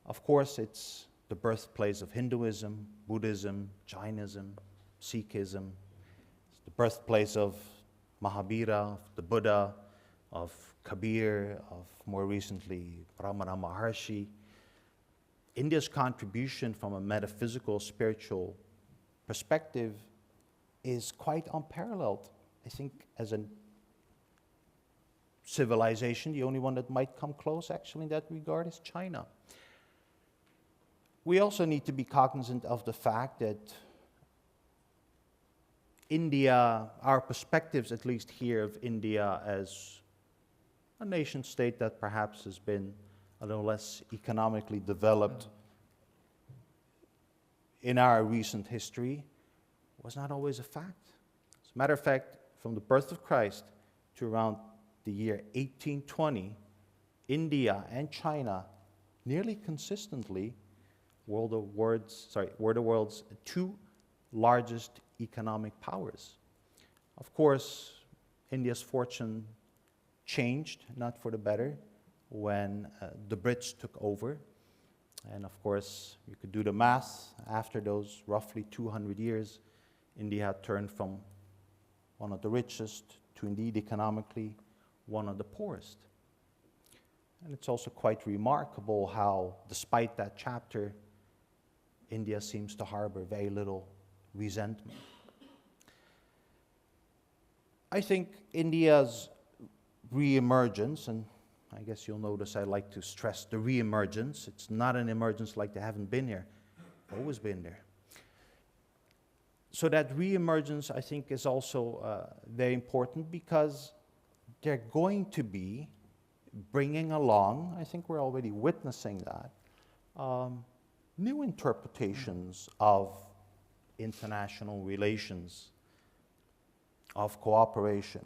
Of course, it's the birthplace of Hinduism, Buddhism, Jainism, Sikhism. It's the birthplace of Mahabhira, of the Buddha, of Kabir, of more recently Ramana Maharshi. India's contribution from a metaphysical, spiritual perspective is quite unparalleled. I think as a civilization, the only one that might come close actually in that regard is China. We also need to be cognizant of the fact that India, our perspectives at least here of India as a nation state that perhaps has been a little less economically developed in our recent history, was not always a fact. As a matter of fact, from the birth of Christ to around the year 1820, India and China nearly consistently were the world's two largest economic powers. Of course, India's fortune changed, not for the better, when the Brits took over. And of course, you could do the math. After those roughly 200 years, India had turned from one of the richest to indeed economically one of the poorest. And it's also quite remarkable how, despite that chapter, India seems to harbor very little resentment. I think India's re-emergence, and I guess you'll notice I like to stress the re-emergence. It's not an emergence like they haven't been here. Always been there. So that re-emergence, I think, is also very important because they're going to be bringing along, I think we're already witnessing that, new interpretations of international relations, of cooperation.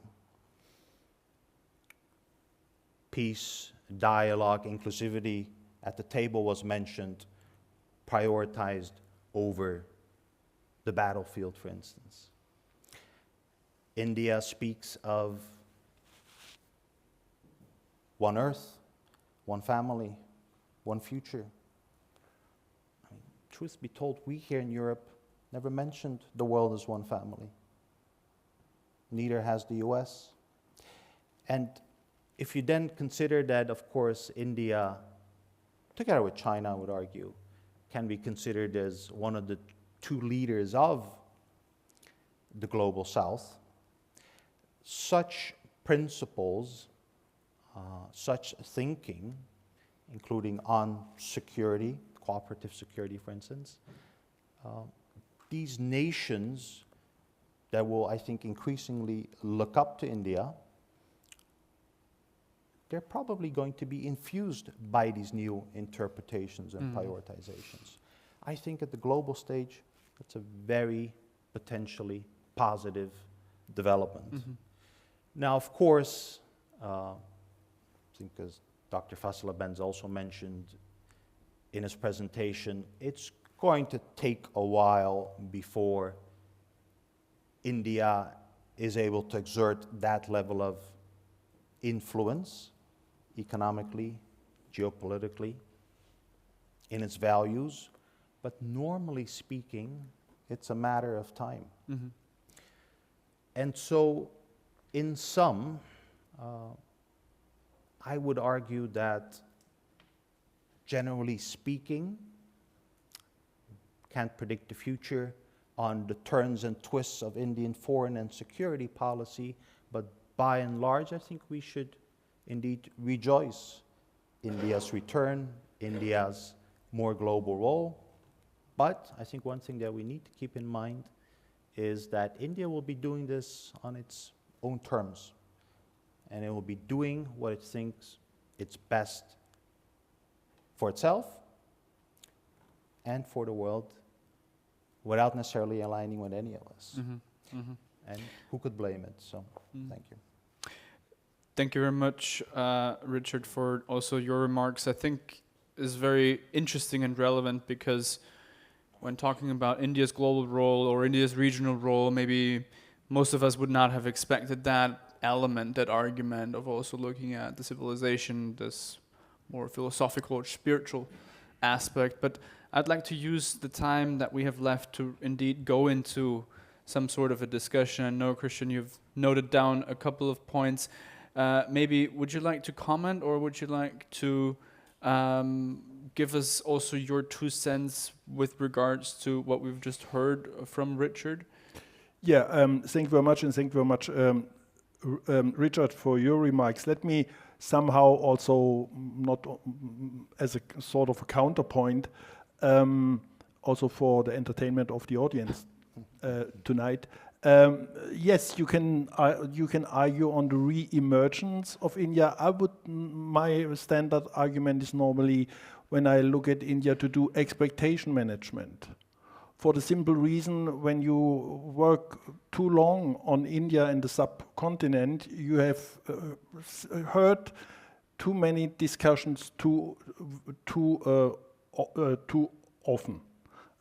Peace, dialogue, inclusivity at the table was mentioned, prioritized over the battlefield, for instance. India speaks of one earth, one family, one future. I mean, truth be told, we here in Europe never mentioned the world as one family. Neither has the US. And if you then consider that, of course, India, together with China, I would argue, can be considered as one of the two leaders of the global South, such principles, such thinking, including on security, cooperative security, for instance, these nations that will, I think, increasingly look up to India, they're probably going to be infused by these new interpretations and prioritizations. I think at the global stage, it's a very potentially positive development. Now, of course, I think as Dr. Fasselabend also mentioned in his presentation, it's going to take a while before India is able to exert that level of influence economically, geopolitically, in its values. But normally speaking, it's a matter of time. And so, in sum, I would argue that, generally speaking, can't predict the future on the turns and twists of Indian foreign and security policy, but by and large, I think we should indeed rejoice India's return, India's more global role. But I think one thing that we need to keep in mind is that India will be doing this on its own terms, and it will be doing what it thinks it's best for itself and for the world, without necessarily aligning with any of us. And who could blame it? So, thank you. Thank you very much, Richard, for also your remarks. I think is very interesting and relevant because when talking about India's global role or India's regional role, maybe most of us would not have expected that element, that argument of also looking at the civilization, this more philosophical or spiritual aspect. But I'd like to use the time that we have left to indeed go into some sort of a discussion. I know, Christian, you've noted down a couple of points. Maybe would you like to comment, or would you like to give us also your 2 cents with regards to what we've just heard from Richard? Yeah, thank you very much, and thank you very much, Richard, for your remarks. Let me somehow also, not as a sort of a counterpoint, also for the entertainment of the audience tonight. Yes, you can argue on the re-emergence of India. My standard argument is normally, when I look at India, to do expectation management. For the simple reason, when you work too long on India and the subcontinent, you have heard too many discussions too often.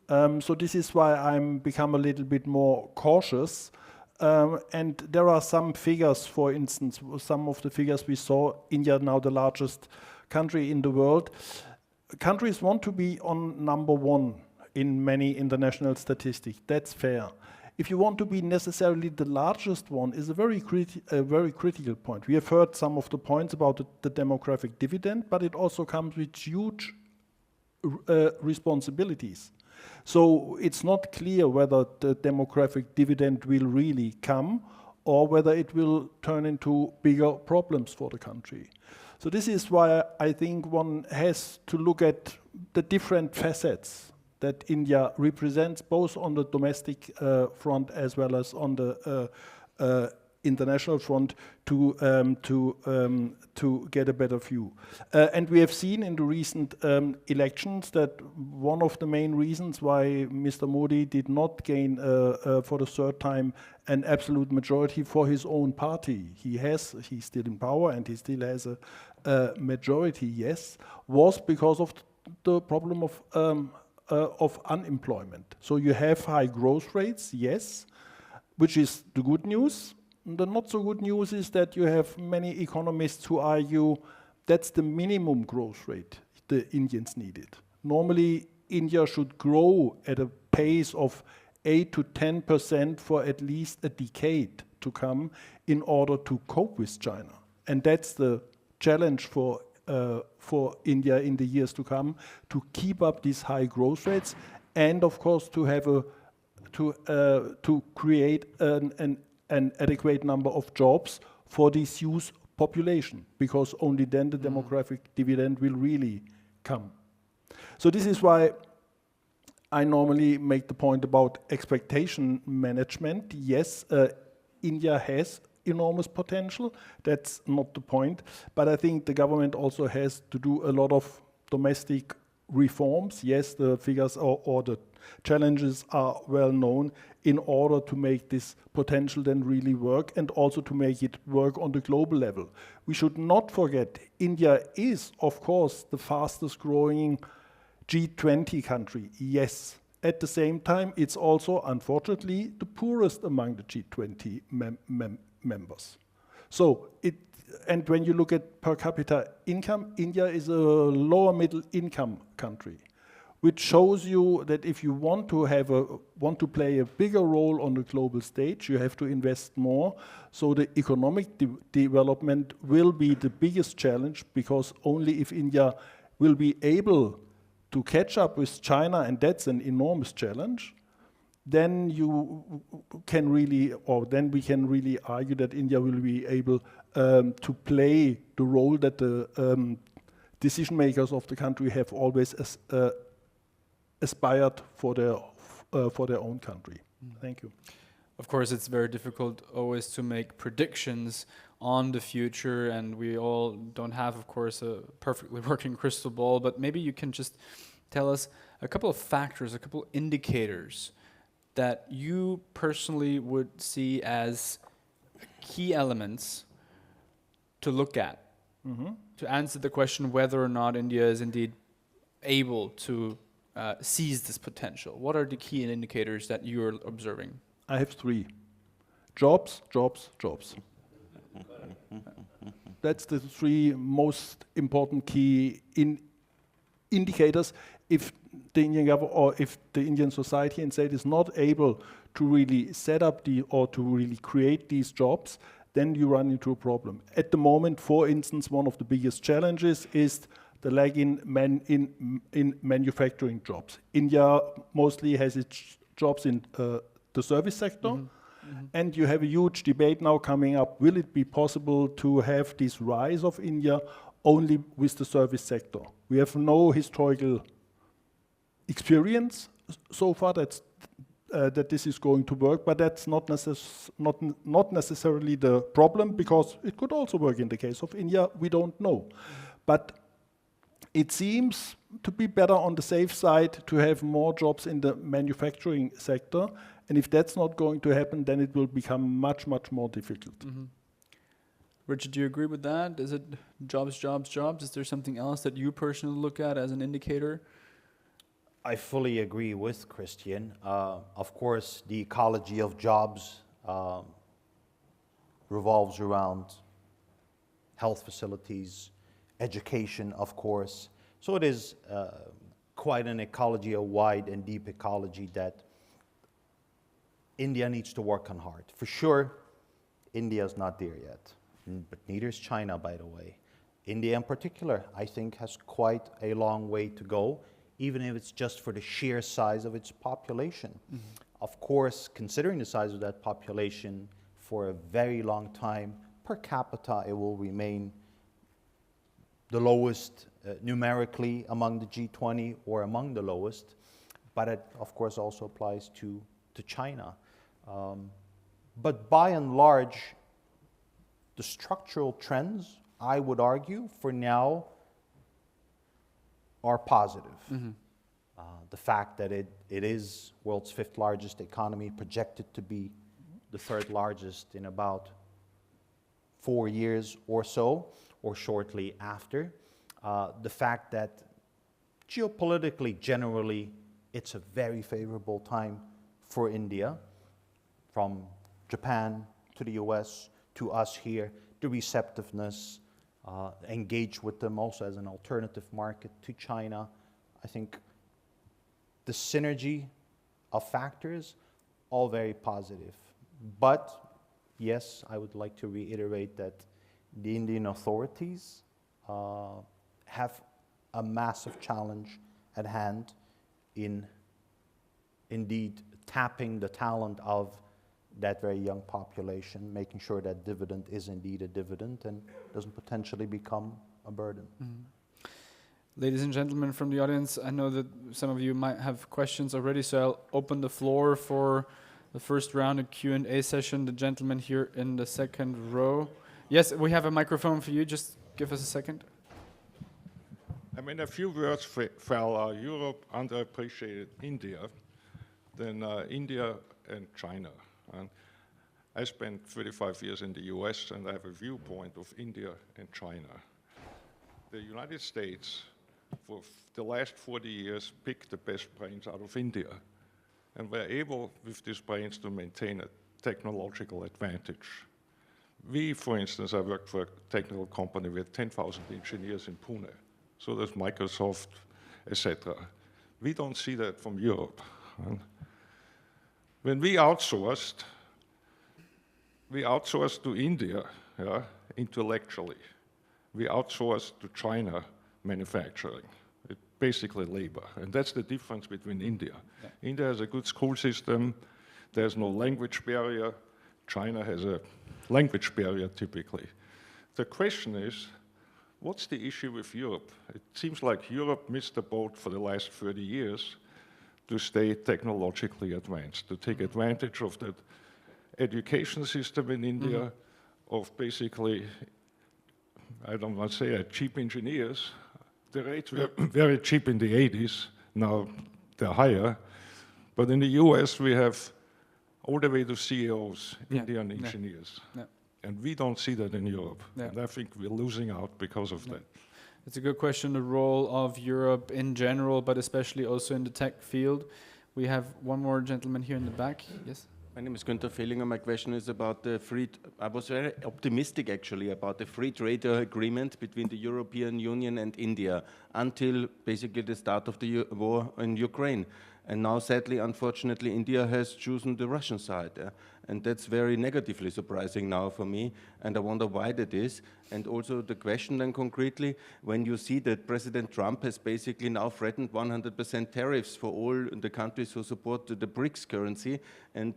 So this is why I'm become a little bit more cautious. And there are some figures, for instance, some of the figures we saw, India now the largest country in the world. Countries want to be on number 1 in many international statistics. That's fair. If you want to be necessarily the largest one is a very critical point. We have heard some of the points about the demographic dividend, but it also comes with huge responsibilities. So it's not clear whether the demographic dividend will really come or whether it will turn into bigger problems for the country. So this is why I think one has to look at the different facets that India represents, both on the domestic front as well as on the international front, to get a better view. And we have seen in the recent elections that one of the main reasons why Mr. Modi did not gain for the 3rd time an absolute majority for his own party, he's still in power and he still has a majority, yes, was because of the problem of unemployment. So you have high growth rates, yes, which is the good news. The not so good news is that you have many economists who argue that's the minimum growth rate the Indians needed. Normally, India should grow at a pace of 8 to 10% for at least a decade to come in order to cope with China. And that's the challenge for India in the years to come, to keep up these high growth rates, and of course to have to create an adequate number of jobs for this youth population, because only then the demographic dividend will really come. So this is why I normally make the point about expectation management. Yes, India has enormous potential, that's not the point, but I think the government also has to do a lot of domestic reforms. Yes, the figures or the challenges are well known, in order to make this potential then really work, and also to make it work on the global level. We should not forget, India is, of course, the fastest growing G20 country, yes. At the same time, it's also, unfortunately, the poorest among the G20 members. So, and when you look at per capita income, India is a lower middle income country, which shows you that if you want to play a bigger role on the global stage, you have to invest more. So the economic development will be the biggest challenge, because only if India will be able to catch up with China, and that's an enormous challenge, then you can really, or then we can really argue that India will be able to play the role that the decision makers of the country have always aspired for their own country. Thank you. Of course, it's very difficult always to make predictions on the future, and we all don't have, of course, a perfectly working crystal ball, but maybe you can just tell us a couple of factors, a couple of indicators that you personally would see as key elements to look at to answer the question whether or not India is indeed able to seize this potential? What are the key indicators that you are observing? I have 3. Jobs, jobs, jobs. That's the 3 most important key indicators. If the Indian government or if the Indian society and state is not able to really set up or to really create these jobs, then you run into a problem. At the moment, for instance, one of the biggest challenges is the lag in manufacturing jobs. India mostly has its jobs in the service sector, and you have a huge debate now coming up. Will it be possible to have this rise of India only with the service sector? We have no historical experience so far that this is going to work, but that's not necessarily the problem, because it could also work in the case of India. We don't know. But it seems to be better on the safe side to have more jobs in the manufacturing sector. And if that's not going to happen, then it will become much, much more difficult. Richard, do you agree with that? Is it jobs, jobs, jobs? Is there something else that you personally look at as an indicator? I fully agree with Christian. Of course, the ecology of jobs revolves around health facilities, education, of course. So it is quite an ecology, a wide and deep ecology that India needs to work on hard. For sure, India is not there yet, but neither is China, by the way. India in particular, I think, has quite a long way to go, even if it's just for the sheer size of its population. Of course, considering the size of that population, for a very long time, per capita, it will remain the lowest numerically among the G20 or among the lowest, but it, of course, also applies to China. But by and large, the structural trends, I would argue, for now, are positive. The fact that it is world's 5th largest economy, projected to be the 3rd largest in about 4 years or so, or shortly after. The fact that geopolitically, generally, it's a very favorable time for India, from Japan to the US to us here, the receptiveness, engage with them also as an alternative market to China. I think the synergy of factors, all very positive. But yes, I would like to reiterate that the Indian authorities have a massive challenge at hand in indeed tapping the talent of that very young population, making sure that dividend is indeed a dividend and doesn't potentially become a burden. Ladies and gentlemen from the audience, I know that some of you might have questions already, so I'll open the floor for the first round of Q&A session. The gentleman here in the 2nd row. Yes, we have a microphone for you. Just give us a second. I mean, a few words fell. Europe underappreciated India, then India and China. And I spent 35 years in the US, and I have a viewpoint of India and China. The United States, for the last 40 years, picked the best brains out of India, and were able, with these brains, to maintain a technological advantage. We, for instance, I worked for a technical company with 10,000 engineers in Pune. So does Microsoft, etc. We don't see that from Europe. When we outsourced to India, intellectually. We outsourced to China manufacturing. It's basically labor. And that's the difference between India. Yeah. India has a good school system. There's no language barrier. China has a language barrier, typically. The question is, what's the issue with Europe? It seems like Europe missed the boat for the last 30 years to stay technologically advanced, to take advantage of that education system in India, of basically, I don't want to say cheap engineers. The rates were very cheap in the 80s. Now they're higher. But in the US, we have all the way to CEOs, Indian engineers. Yeah. And we don't see that in Europe. Yeah. And I think we're losing out because of that. It's a good question, the role of Europe in general, but especially also in the tech field. We have one more gentleman here in the back. Yes? My name is Günther Fehlinger. My question is about the I was very optimistic actually about the free trade agreement between the European Union and India until basically the start of the war in Ukraine. And now, sadly, unfortunately, India has chosen the Russian side. And that's very negatively surprising now for me. And I wonder why that is. And also the question then concretely, when you see that President Trump has basically now threatened 100% tariffs for all the countries who support the BRICS currency, and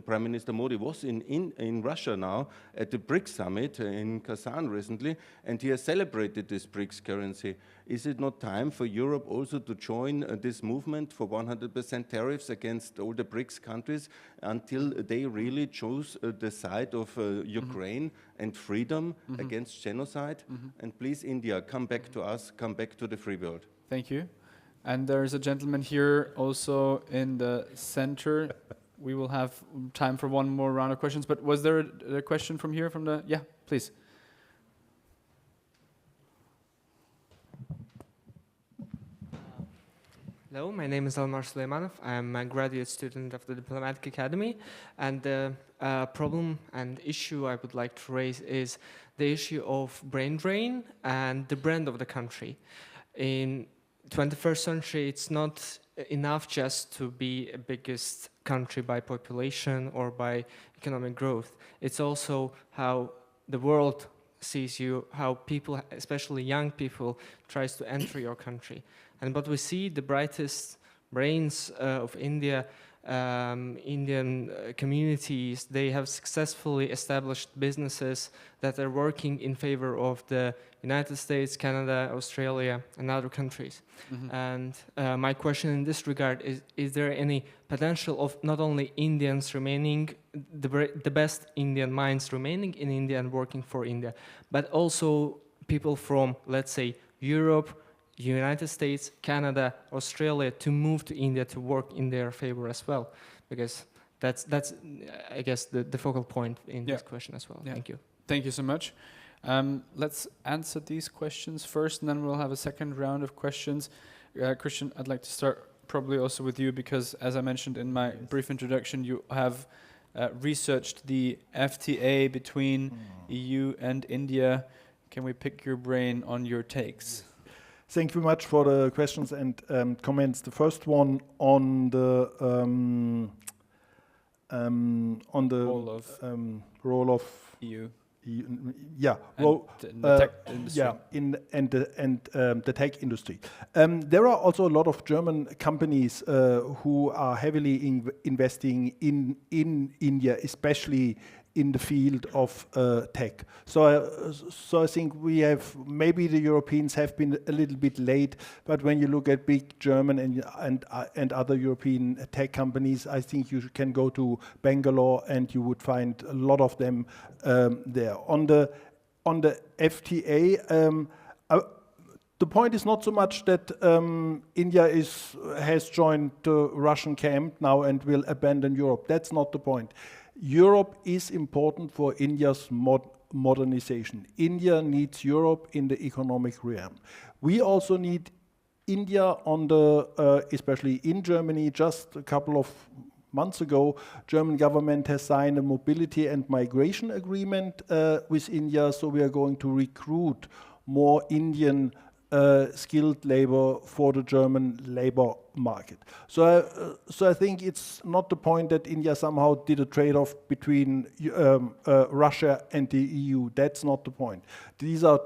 Prime Minister Modi was in Russia now at the BRICS summit in Kazan recently, and he has celebrated this BRICS currency. Is it not time for Europe also to join this movement for 100% tariffs against all the BRICS countries until they really choose the side of Ukraine and freedom against genocide? And please, India, come back to us, come back to the free world. Thank you. And there's a gentleman here also in the center. We will have time for one more round of questions, but was there a question from here, from the, yeah, please. Hello, my name is Almar Suleymanov. I'm a graduate student of the Diplomatic Academy, and the problem and issue I would like to raise is the issue of brain drain and the brand of the country. In 21st century, it's not enough just to be a biggest country by population or by economic growth. It's also how the world sees you, how people, especially young people, tries to enter your country. And what we see, the brightest brains of India, Indian communities, they have successfully established businesses that are working in favor of the United States, Canada, Australia, and other countries. And my question in this regard is there any potential of not only Indians remaining, the best Indian minds remaining in India and working for India, but also people from, let's say, Europe, United States, Canada, Australia to move to India to work in their favor as well, because that's I guess the focal point in this question as well. Thank you. Thank you so much. Let's answer these questions first, and then we'll have a second round of questions. Christian, I'd like to start probably also with you, because as I mentioned in my brief introduction, you have researched the FTA between EU and India. Can we pick your brain on your takes? Thank you very much for the questions and comments. The first one on the role of EU. Yeah, the tech industry. Yeah, the tech industry. There are also a lot of German companies who are heavily investing in India, especially in the field of tech. So I think we have, maybe the Europeans have been a little bit late, but when you look at big German and other European tech companies, I think you can go to Bangalore and you would find a lot of them there. On the FTA, the point is not so much that India has joined the Russian camp now and will abandon Europe. That's not the point. Europe is important for India's modernization. India needs Europe in the economic realm. We also need India on the, especially in Germany. Just a couple of months ago, German government has signed a mobility and migration agreement with India, so we are going to recruit more Indian skilled labor for the German labor market. So I think it's not the point that India somehow did a trade-off between Russia and the EU. That's not the point. These are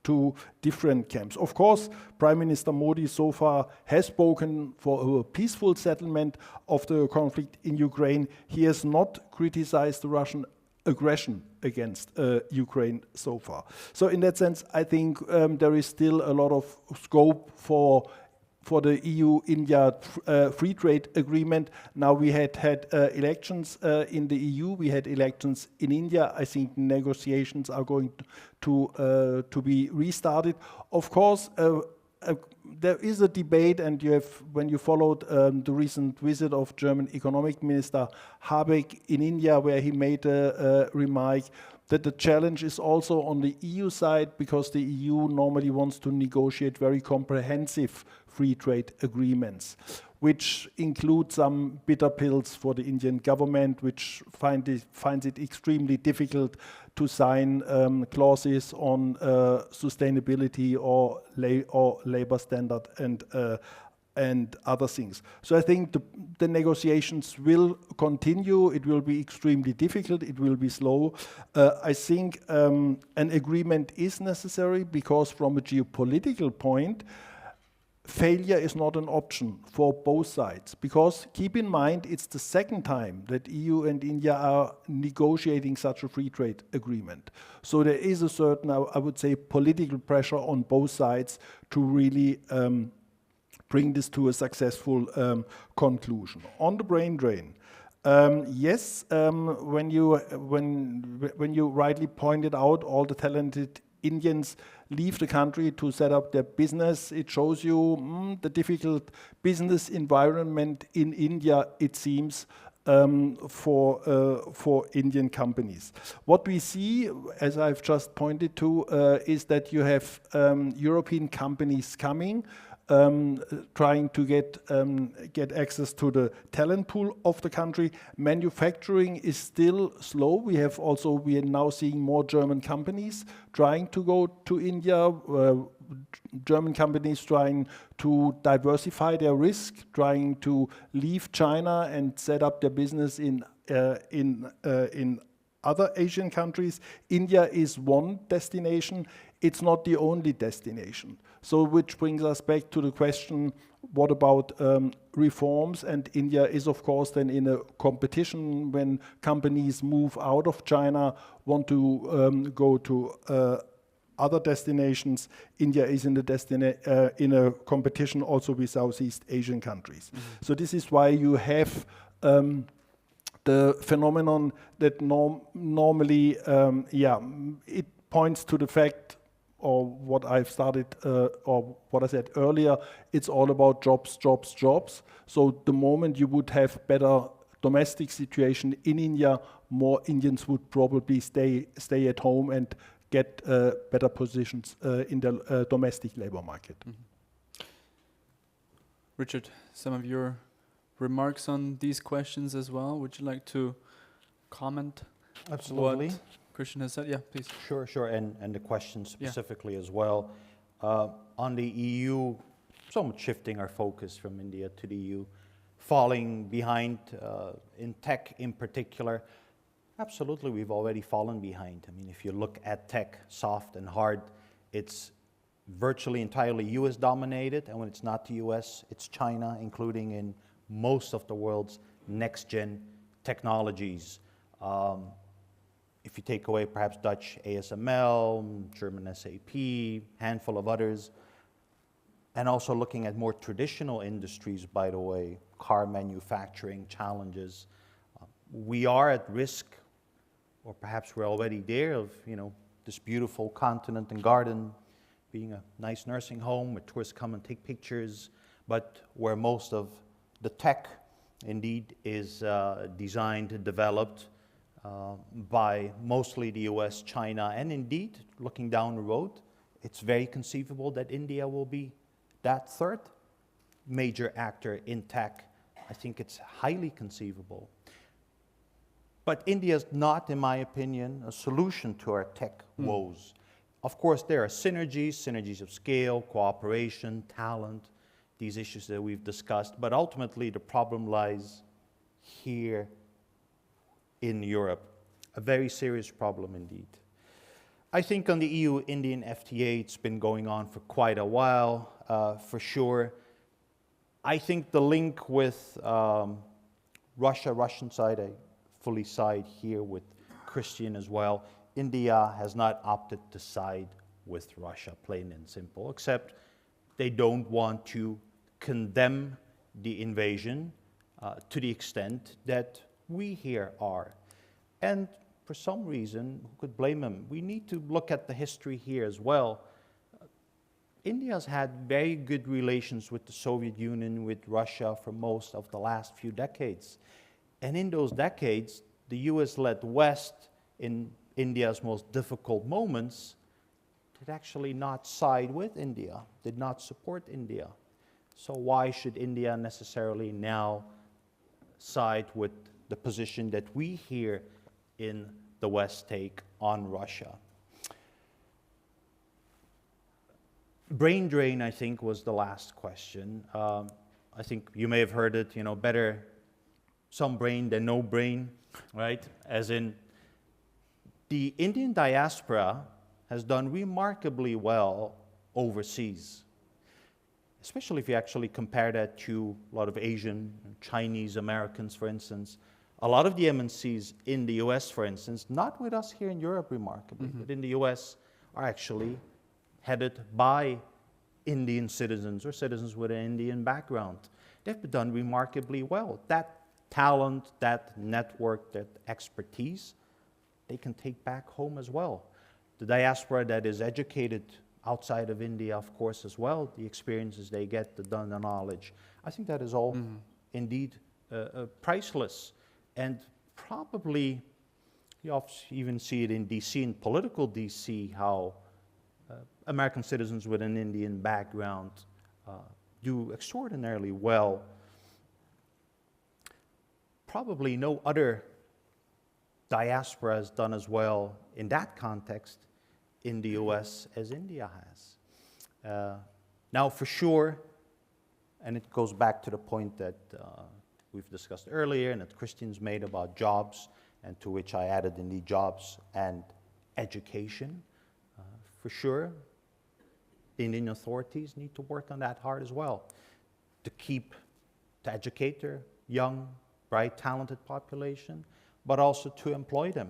two different camps. Of course, Prime Minister Modi so far has spoken for a peaceful settlement of the conflict in Ukraine. He has not criticized the Russian aggression against Ukraine so far. So in that sense, I think there is still a lot of scope for the EU-India free trade agreement. Now we had elections in the EU, we had elections in India. I think negotiations are going to be restarted. Of course, there is a debate, and you have, when you followed the recent visit of German Economic Minister Habeck in India, where he made a remark that the challenge is also on the EU side, because the EU normally wants to negotiate very comprehensive free trade agreements, which include some bitter pills for the Indian government, which finds it extremely difficult to sign clauses on sustainability or labor standard and other things. So I think the negotiations will continue. It will be extremely difficult. It will be slow. I think an agreement is necessary, because from a geopolitical point, failure is not an option for both sides, because keep in mind, it's the second time that EU and India are negotiating such a free trade agreement. So there is a certain, I would say, political pressure on both sides to really bring this to a successful conclusion. On the brain drain, yes, when you rightly pointed out all the talented Indians leave the country to set up their business, it shows you the difficult business environment in India, it seems, for Indian companies. What we see, as I've just pointed to, is that you have European companies coming, trying to get access to the talent pool of the country. Manufacturing is still slow. We are now seeing more German companies trying to go to India. German companies trying to diversify their risk, trying to leave China and set up their business in other Asian countries. India is one destination. It's not the only destination. So which brings us back to the question, what about reforms? And India is, of course, then in a competition when companies move out of China, want to go to other destinations. India is in a competition also with Southeast Asian countries. Mm-hmm. So this is why you have the phenomenon that normally, it points to the fact, or what I've started, or what I said earlier, it's all about jobs, jobs, jobs. So the moment you would have better domestic situation in India, more Indians would probably stay at home and get better positions in the domestic labor market. Mm-hmm. Richard, some of your remarks on these questions as well. Would you like to comment? Absolutely. What Christian has said? Yeah, please. Sure, and the question specifically as well. On the EU, somewhat shifting our focus from India to the EU, falling behind in tech in particular. Absolutely, we've already fallen behind. I mean, if you look at tech, soft and hard, it's virtually entirely US dominated, and when it's not the US, it's China, including in most of the world's next-gen technologies. If you take away perhaps Dutch ASML, German SAP, handful of others, and also looking at more traditional industries, by the way, car manufacturing challenges, we are at risk, or perhaps we're already there, of this beautiful continent and garden being a nice nursing home where tourists come and take pictures, but where most of the tech indeed is designed and developed by mostly the US, China, and indeed, looking down the road, it's very conceivable that India will be that third major actor in tech. I think it's highly conceivable. But India is not, in my opinion, a solution to our tech woes. Of course, there are synergies of scale, cooperation, talent, these issues that we've discussed, but ultimately the problem lies here in Europe, a very serious problem indeed. I think on the EU-Indian FTA, it's been going on for quite a while, for sure. I think the link with Russian side, I fully side here with Christian as well. India has not opted to side with Russia, plain and simple, except they don't want to condemn the invasion to the extent that we here are. And for some reason, who could blame them? We need to look at the history here as well. India's had very good relations with the Soviet Union, with Russia for most of the last few decades. And in those decades, the US led West in India's most difficult moments did actually not side with India, did not support India. So why should India necessarily now side with the position that we here in the West take on Russia? Brain drain, I think, was the last question. I think you may have heard it, better some brain than no brain, right? As in, the Indian diaspora has done remarkably well overseas, especially if you actually compare that to a lot of Asian, Chinese Americans, for instance. A lot of the MNCs in the US, for instance, not with us here in Europe remarkably, but in the US are actually headed by Indian citizens or citizens with an Indian background. They've done remarkably well. That talent, that network, that expertise, they can take back home as well. The diaspora that is educated outside of India, of course, as well, the experiences they get, the knowledge, I think that is all indeed priceless. And probably, you often even see it in DC, in political DC, how American citizens with an Indian background do extraordinarily well. Probably no other diaspora has done as well in that context in the US as India has. Now, for sure, and it goes back to the point that we've discussed earlier and that Christian's made about jobs, and to which I added indeed jobs and education. For sure, the Indian authorities need to work on that hard as well, to educate their young, bright, talented population, but also to employ them.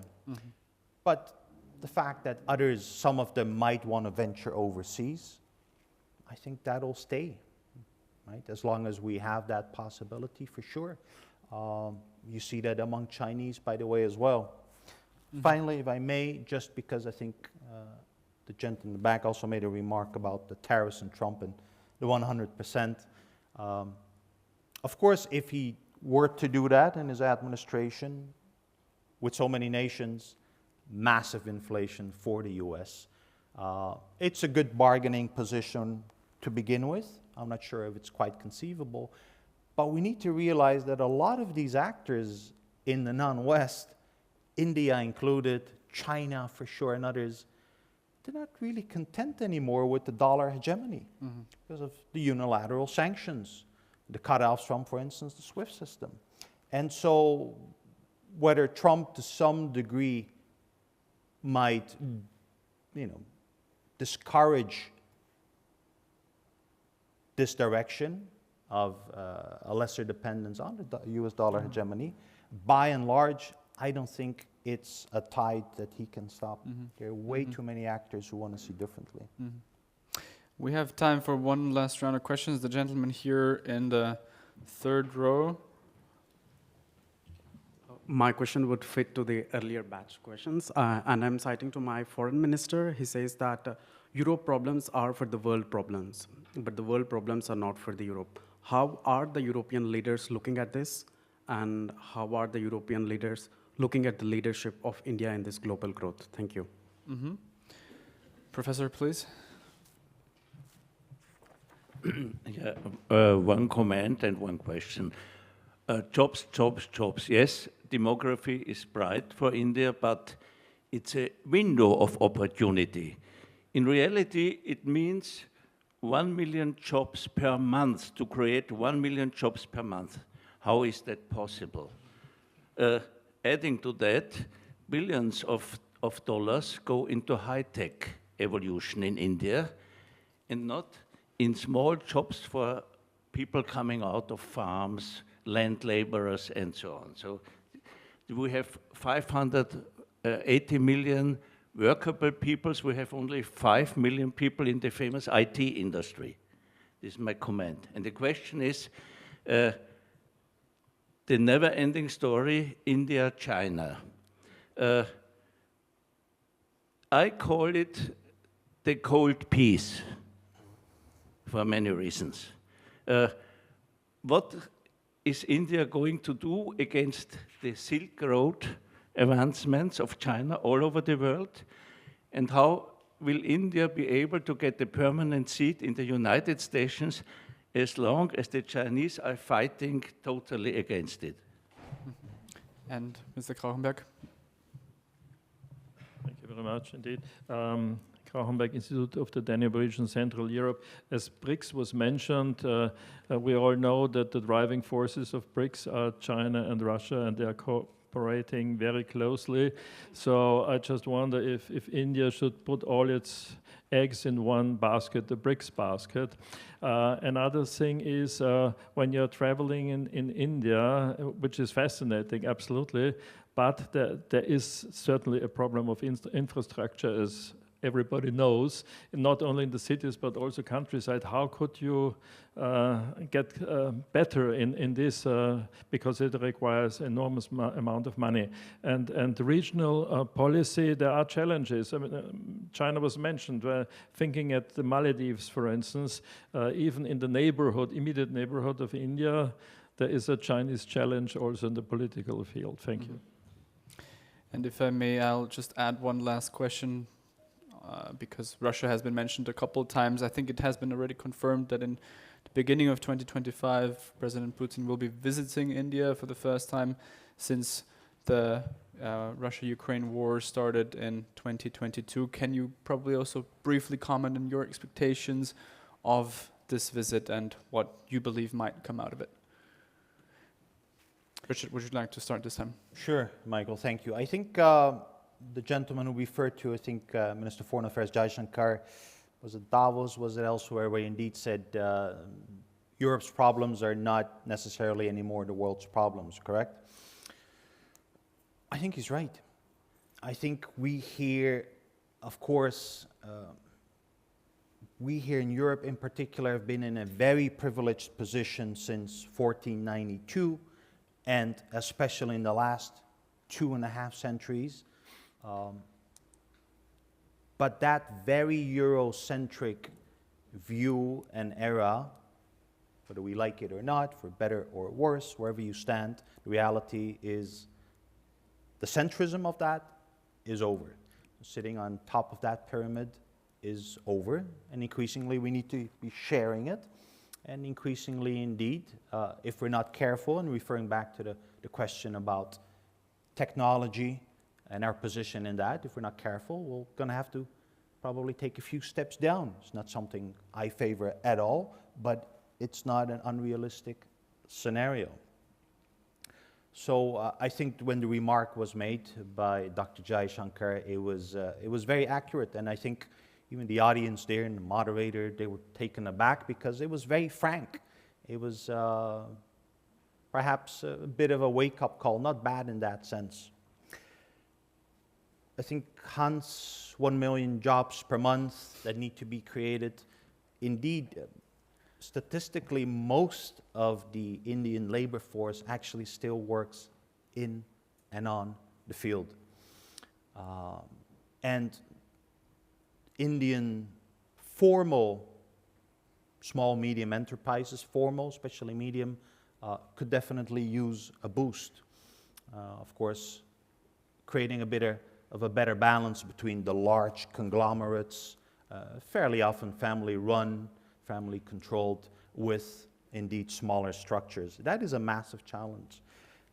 But the fact that others, some of them might want to venture overseas, I think that'll stay, right? As long as we have that possibility, for sure. You see that among Chinese, by the way, as well. Finally, if I may, just because I think the gentleman in the back also made a remark about the tariffs and Trump and the 100%. Of course, if he were to do that in his administration, with so many nations, massive inflation for the US, it's a good bargaining position to begin with. I'm not sure if it's quite conceivable, but we need to realize that a lot of these actors in the non-West, India included, China for sure, and others, they're not really content anymore with the dollar hegemony because of the unilateral sanctions, the cutoffs from, for instance, the SWIFT system. And so whether Trump to some degree might, discourage this direction of a lesser dependence on the US dollar hegemony, by and large, I don't think it's a tide that he can stop. There are way too many actors who want to see differently. We have time for one last round of questions. The gentleman here in the third row. My question would fit to the earlier batch questions, and I'm citing to my foreign minister. He says that Europe problems are for the world problems, but the world problems are not for the Europe. How are the European leaders looking at this, and how are the European leaders looking at the leadership of India in this global growth? Thank you. Professor, please. One comment and one question. Jobs, jobs, jobs. Yes, demography is bright for India, but it's a window of opportunity. In reality, it means 1 million jobs per month, to create 1 million jobs per month. How is that possible? Adding to that, billions of dollars go into high-tech evolution in India, and not in small jobs for people coming out of farms, land laborers, and so on. So we have 580 million workable peoples. We have only 5 million people in the famous IT industry. This is my comment. And the question is, the never-ending story, India-China. I call it the cold peace. for many reasons. What is India going to do against the Silk Road advancements of China all over the world? And how will India be able to get a permanent seat in the United Nations as long as the Chinese are fighting totally against it? And Mr. Krauchenberg? Thank you very much indeed. Krauchenberg Institute of the Danube Region, Central Europe. As BRICS was mentioned, we all know that the driving forces of BRICS are China and Russia, and they are cooperating very closely. So I just wonder if India should put all its eggs in one basket, the BRICS basket. Another thing is when you're traveling in India, which is fascinating, absolutely, but there is certainly a problem of infrastructure, as everybody knows, not only in the cities but also countryside. How could you get better in this, because it requires enormous amount of money. And the regional policy, there are challenges. I mean, China was mentioned, thinking at the Maldives, for instance, even in the neighborhood, immediate neighborhood of India, there is a Chinese challenge also in the political field. Thank you. And if I may, I'll just add one last question. Because Russia has been mentioned a couple of times. I think it has been already confirmed that in the beginning of 2025, President Putin will be visiting India for the first time since the Russia-Ukraine war started in 2022. Can you probably also briefly comment on your expectations of this visit and what you believe might come out of it? Richard, would you like to start this time? Sure, Michael, thank you. I think the gentleman who referred to, I think Minister for Foreign Affairs Jaishankar, was it Davos, was it elsewhere, where he indeed said Europe's problems are not necessarily anymore the world's problems, correct? I think he's right. I think we here, of course, we here in Europe in particular have been in a very privileged position since 1492, and especially in the last 2.5 centuries. But that very Eurocentric view and era, whether we like it or not, for better or worse, wherever you stand, the reality is the centrism of that is over. Sitting on top of that pyramid is over, and increasingly we need to be sharing it. And increasingly indeed, if we're not careful, and referring back to the question about technology and our position in that, if we're not careful, we're going to have to probably take a few steps down. It's not something I favor at all, but it's not an unrealistic scenario. So I think when the remark was made by Dr. Jaishankar, it was very accurate, and I think even the audience there and the moderator, they were taken aback because it was very frank. It was perhaps a bit of a wake-up call, not bad in that sense. I think Hans, 1 million jobs per month that need to be created. Indeed, statistically, most of the Indian labor force actually still works in and on the field. And Indian formal small, medium enterprises, formal, especially medium, could definitely use a boost. Of course, creating a bit of a better balance between the large conglomerates, fairly often family-run, family-controlled, with indeed smaller structures. That is a massive challenge.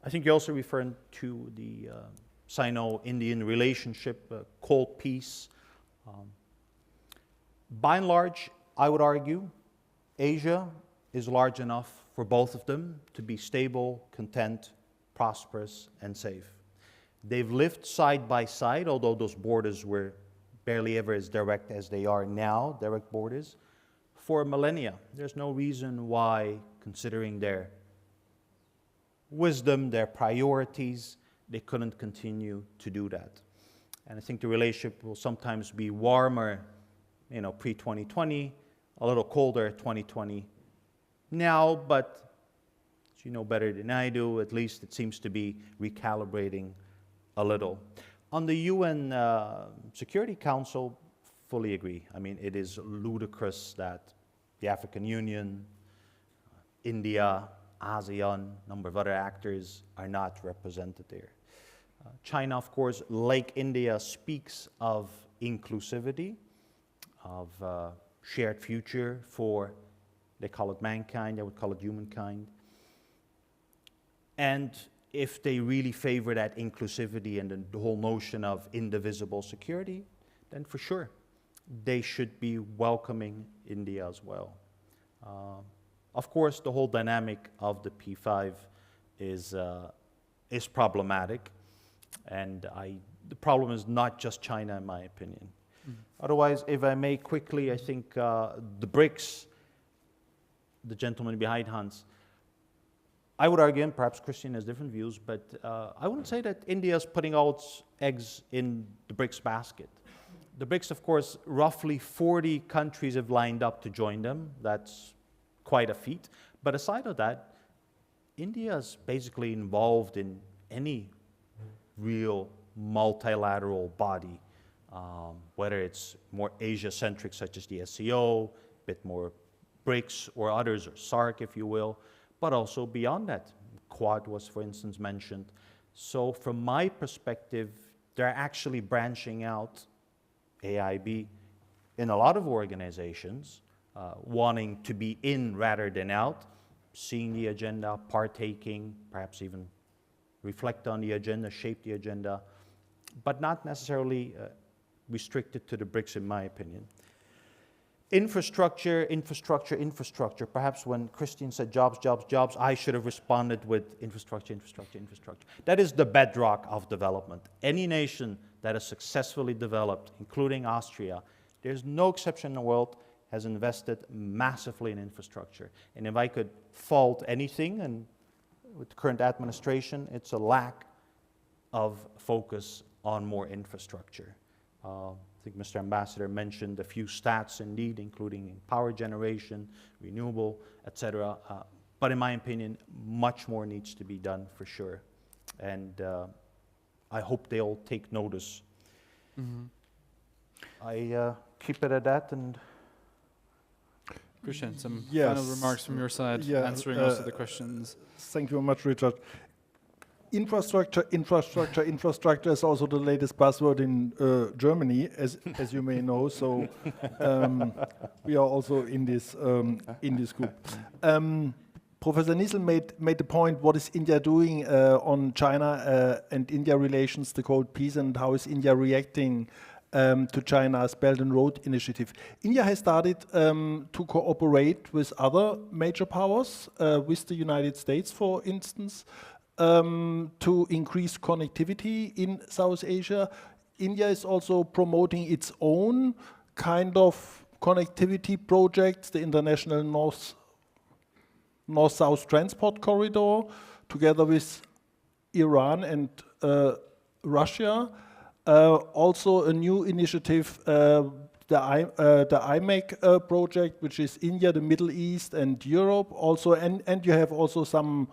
I think you also referred to the Sino-Indian relationship, Cold Peace. By and large, I would argue, Asia is large enough for both of them to be stable, content, prosperous, and safe. They've lived side by side, although those borders were barely ever as direct as they are now, direct borders, for millennia. There's no reason why, considering their wisdom, their priorities, they couldn't continue to do that. And I think the relationship will sometimes be warmer, pre-2020, a little colder 2020 now, but as you know better than I do, at least it seems to be recalibrating a little. On the UN Security Council, fully agree. I mean, it is ludicrous that the African Union, India, ASEAN, a number of other actors are not represented there. China, of course, like India, speaks of inclusivity, of shared future for, they call it mankind, I would call it humankind. And if they really favor that inclusivity and the whole notion of indivisible security, then for sure, they should be welcoming India as well. Of course, the whole dynamic of the P5 is problematic, and the problem is not just China, in my opinion. Otherwise, if I may quickly, I think the BRICS, the gentleman behind Hans, I would argue, and perhaps Christian has different views, but I wouldn't say that India is putting all its eggs in the BRICS basket. The BRICS, of course, roughly 40 countries have lined up to join them. That's quite a feat. But aside of that, India is basically involved in any real multilateral body, whether it's more Asia-centric, such as the SCO, a bit more BRICS or others, or SARC, if you will, but also beyond that. Quad was, for instance, mentioned. So from my perspective, they're actually branching out, AIB, in a lot of organizations, wanting to be in rather than out, seeing the agenda, partaking, perhaps even reflect on the agenda, shape the agenda, but not necessarily restricted to the BRICS, in my opinion. Infrastructure, infrastructure, infrastructure. Perhaps when Christian said jobs, jobs, jobs, I should have responded with infrastructure, infrastructure, infrastructure. That is the bedrock of development. Any nation that has successfully developed, including Austria, there's no exception in the world, has invested massively in infrastructure. And if I could fault anything, and with the current administration, it's a lack of focus on more infrastructure. I think Mr. Ambassador mentioned a few stats indeed, including power generation, renewable, etc. But in my opinion, much more needs to be done for sure. And I hope they'll take notice. I keep it at that. And Christian, some yes, final remarks from your side, answering most of the questions. Thank you very much, Richard. Infrastructure, infrastructure, infrastructure is also the latest buzzword in Germany, as you may know. So we are also in this group. Professor Niesel made the point: what is India doing on China and India relations, the Cold Peace, and how is India reacting to China's Belt and Road Initiative? India has started to cooperate with other major powers, with the United States, for instance. To increase connectivity in South Asia. India is also promoting its own kind of connectivity projects, the International North-South Transport Corridor, together with Iran and Russia. Also a new initiative, the IMEC project, which is India, the Middle East, and Europe. Also, and you have also some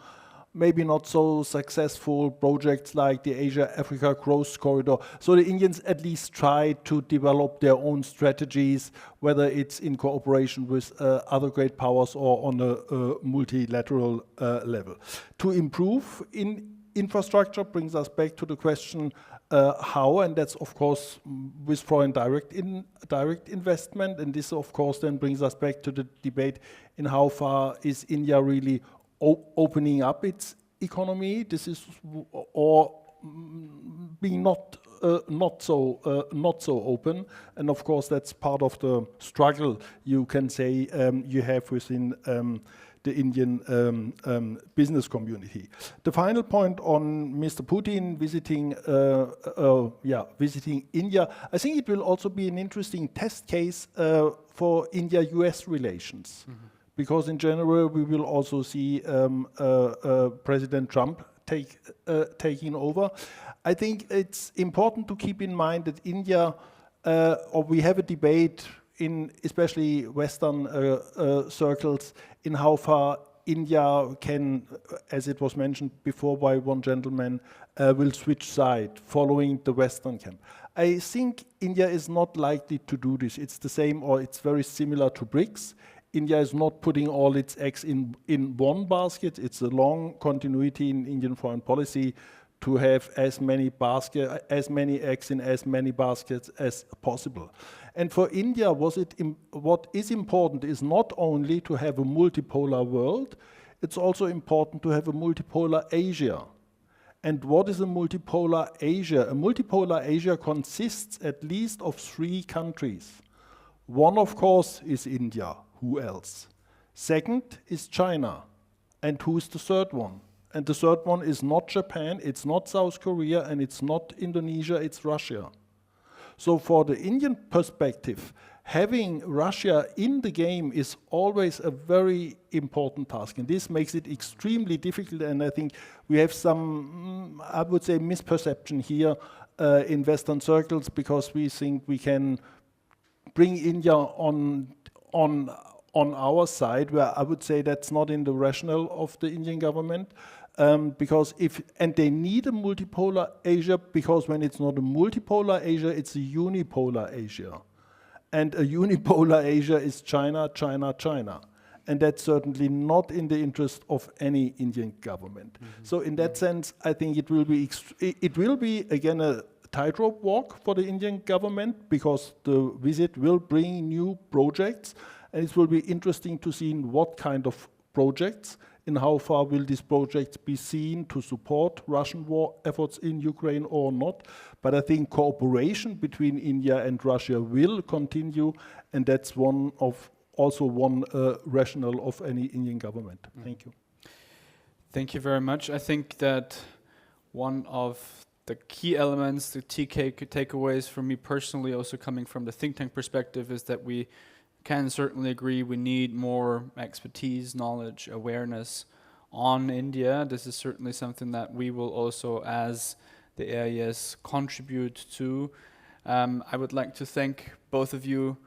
maybe not so successful projects like the Asia-Africa Growth Corridor. So the Indians at least try to develop their own strategies, whether it's in cooperation with other great powers or on a multilateral level. To improve in infrastructure brings us back to the question how, and that's of course with foreign direct investment, and this of course then brings us back to the debate in how far is India really opening up its economy. This is, or being not so open, and of course that's part of the struggle you can say you have within the Indian business community. The final point on Mr. Putin visiting India, I think it will also be an interesting test case for India-US relations. Mm-hmm. Because in January we will also see President Trump taking over. I think it's important to keep in mind that India, or we have a debate in especially Western circles, in how far India can, as it was mentioned before by one gentleman, will switch side following the Western camp. I think India is not likely to do this. It's the same, or it's very similar to BRICS. India is not putting all its eggs in one basket. It's a long continuity in Indian foreign policy to have as many eggs in as many baskets as possible. And for India, what is important is not only to have a multipolar world, it's also important to have a multipolar Asia. And what is a multipolar Asia? A multipolar Asia consists at least of 3 countries. One, of course, is India. Who else? Second is China. And who's the third one? And the third one is not Japan, it's not South Korea, and it's not Indonesia, it's Russia. So for the Indian perspective, having Russia in the game is always a very important task. And this makes it extremely difficult. And I think we have some, I would say, misperception here in Western circles, because we think we can bring India on our side, where I would say that's not in the rationale of the Indian government. Because they need a multipolar Asia, because when it's not a multipolar Asia, it's a unipolar Asia. And a unipolar Asia is China, China, China. And that's certainly not in the interest of any Indian government. So in that sense, I think it will be again a tightrope walk for the Indian government, because the visit will bring new projects, and it will be interesting to see what kind of projects and how far will these projects be seen to support Russian war efforts in Ukraine or not. But I think cooperation between India and Russia will continue, and that's also one rationale of any Indian government. Thank you. Thank you very much. I think that one of the key elements, the takeaways for me personally, also coming from the think tank perspective, is that we can certainly agree we need more expertise, knowledge, awareness on India. This is certainly something that we will also, as the AIES, contribute to. I would like to thank both of you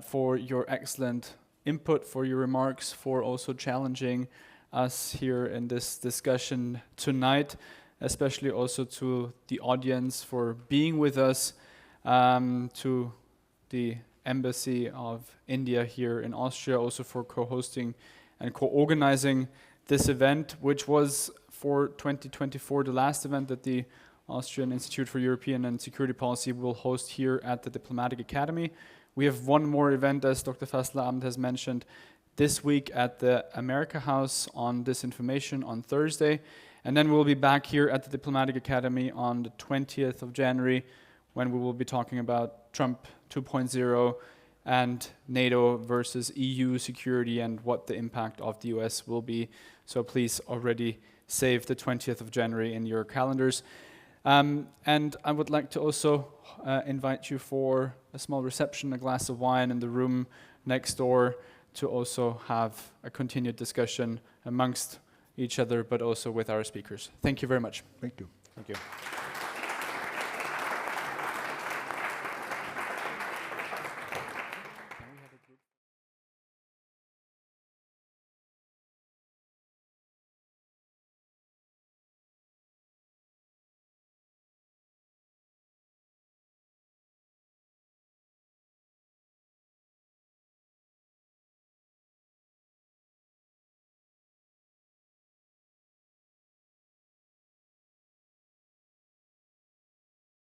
for your excellent input, for your remarks, for also challenging us here in this discussion tonight, especially also to the audience for being with us, to the Embassy of India here in Austria, also for co-hosting and co-organizing this event, which was for 2024 the last event that the Austrian Institute for European and Security Policy will host here at the Diplomatic Academy. We have one more event, as Dr. Fasselabend has mentioned, this week at the America House on Disinformation on Thursday. And then we'll be back here at the Diplomatic Academy on the 20th of January, when we will be talking about Trump 2.0 and NATO versus EU security and what the impact of the US will be. So please already save the 20th of January in your calendars. And I would like to also invite you for a small reception, a glass of wine in the room next door, to also have a continued discussion amongst each other, but also with our speakers. Thank you very much. Thank you. Thank you.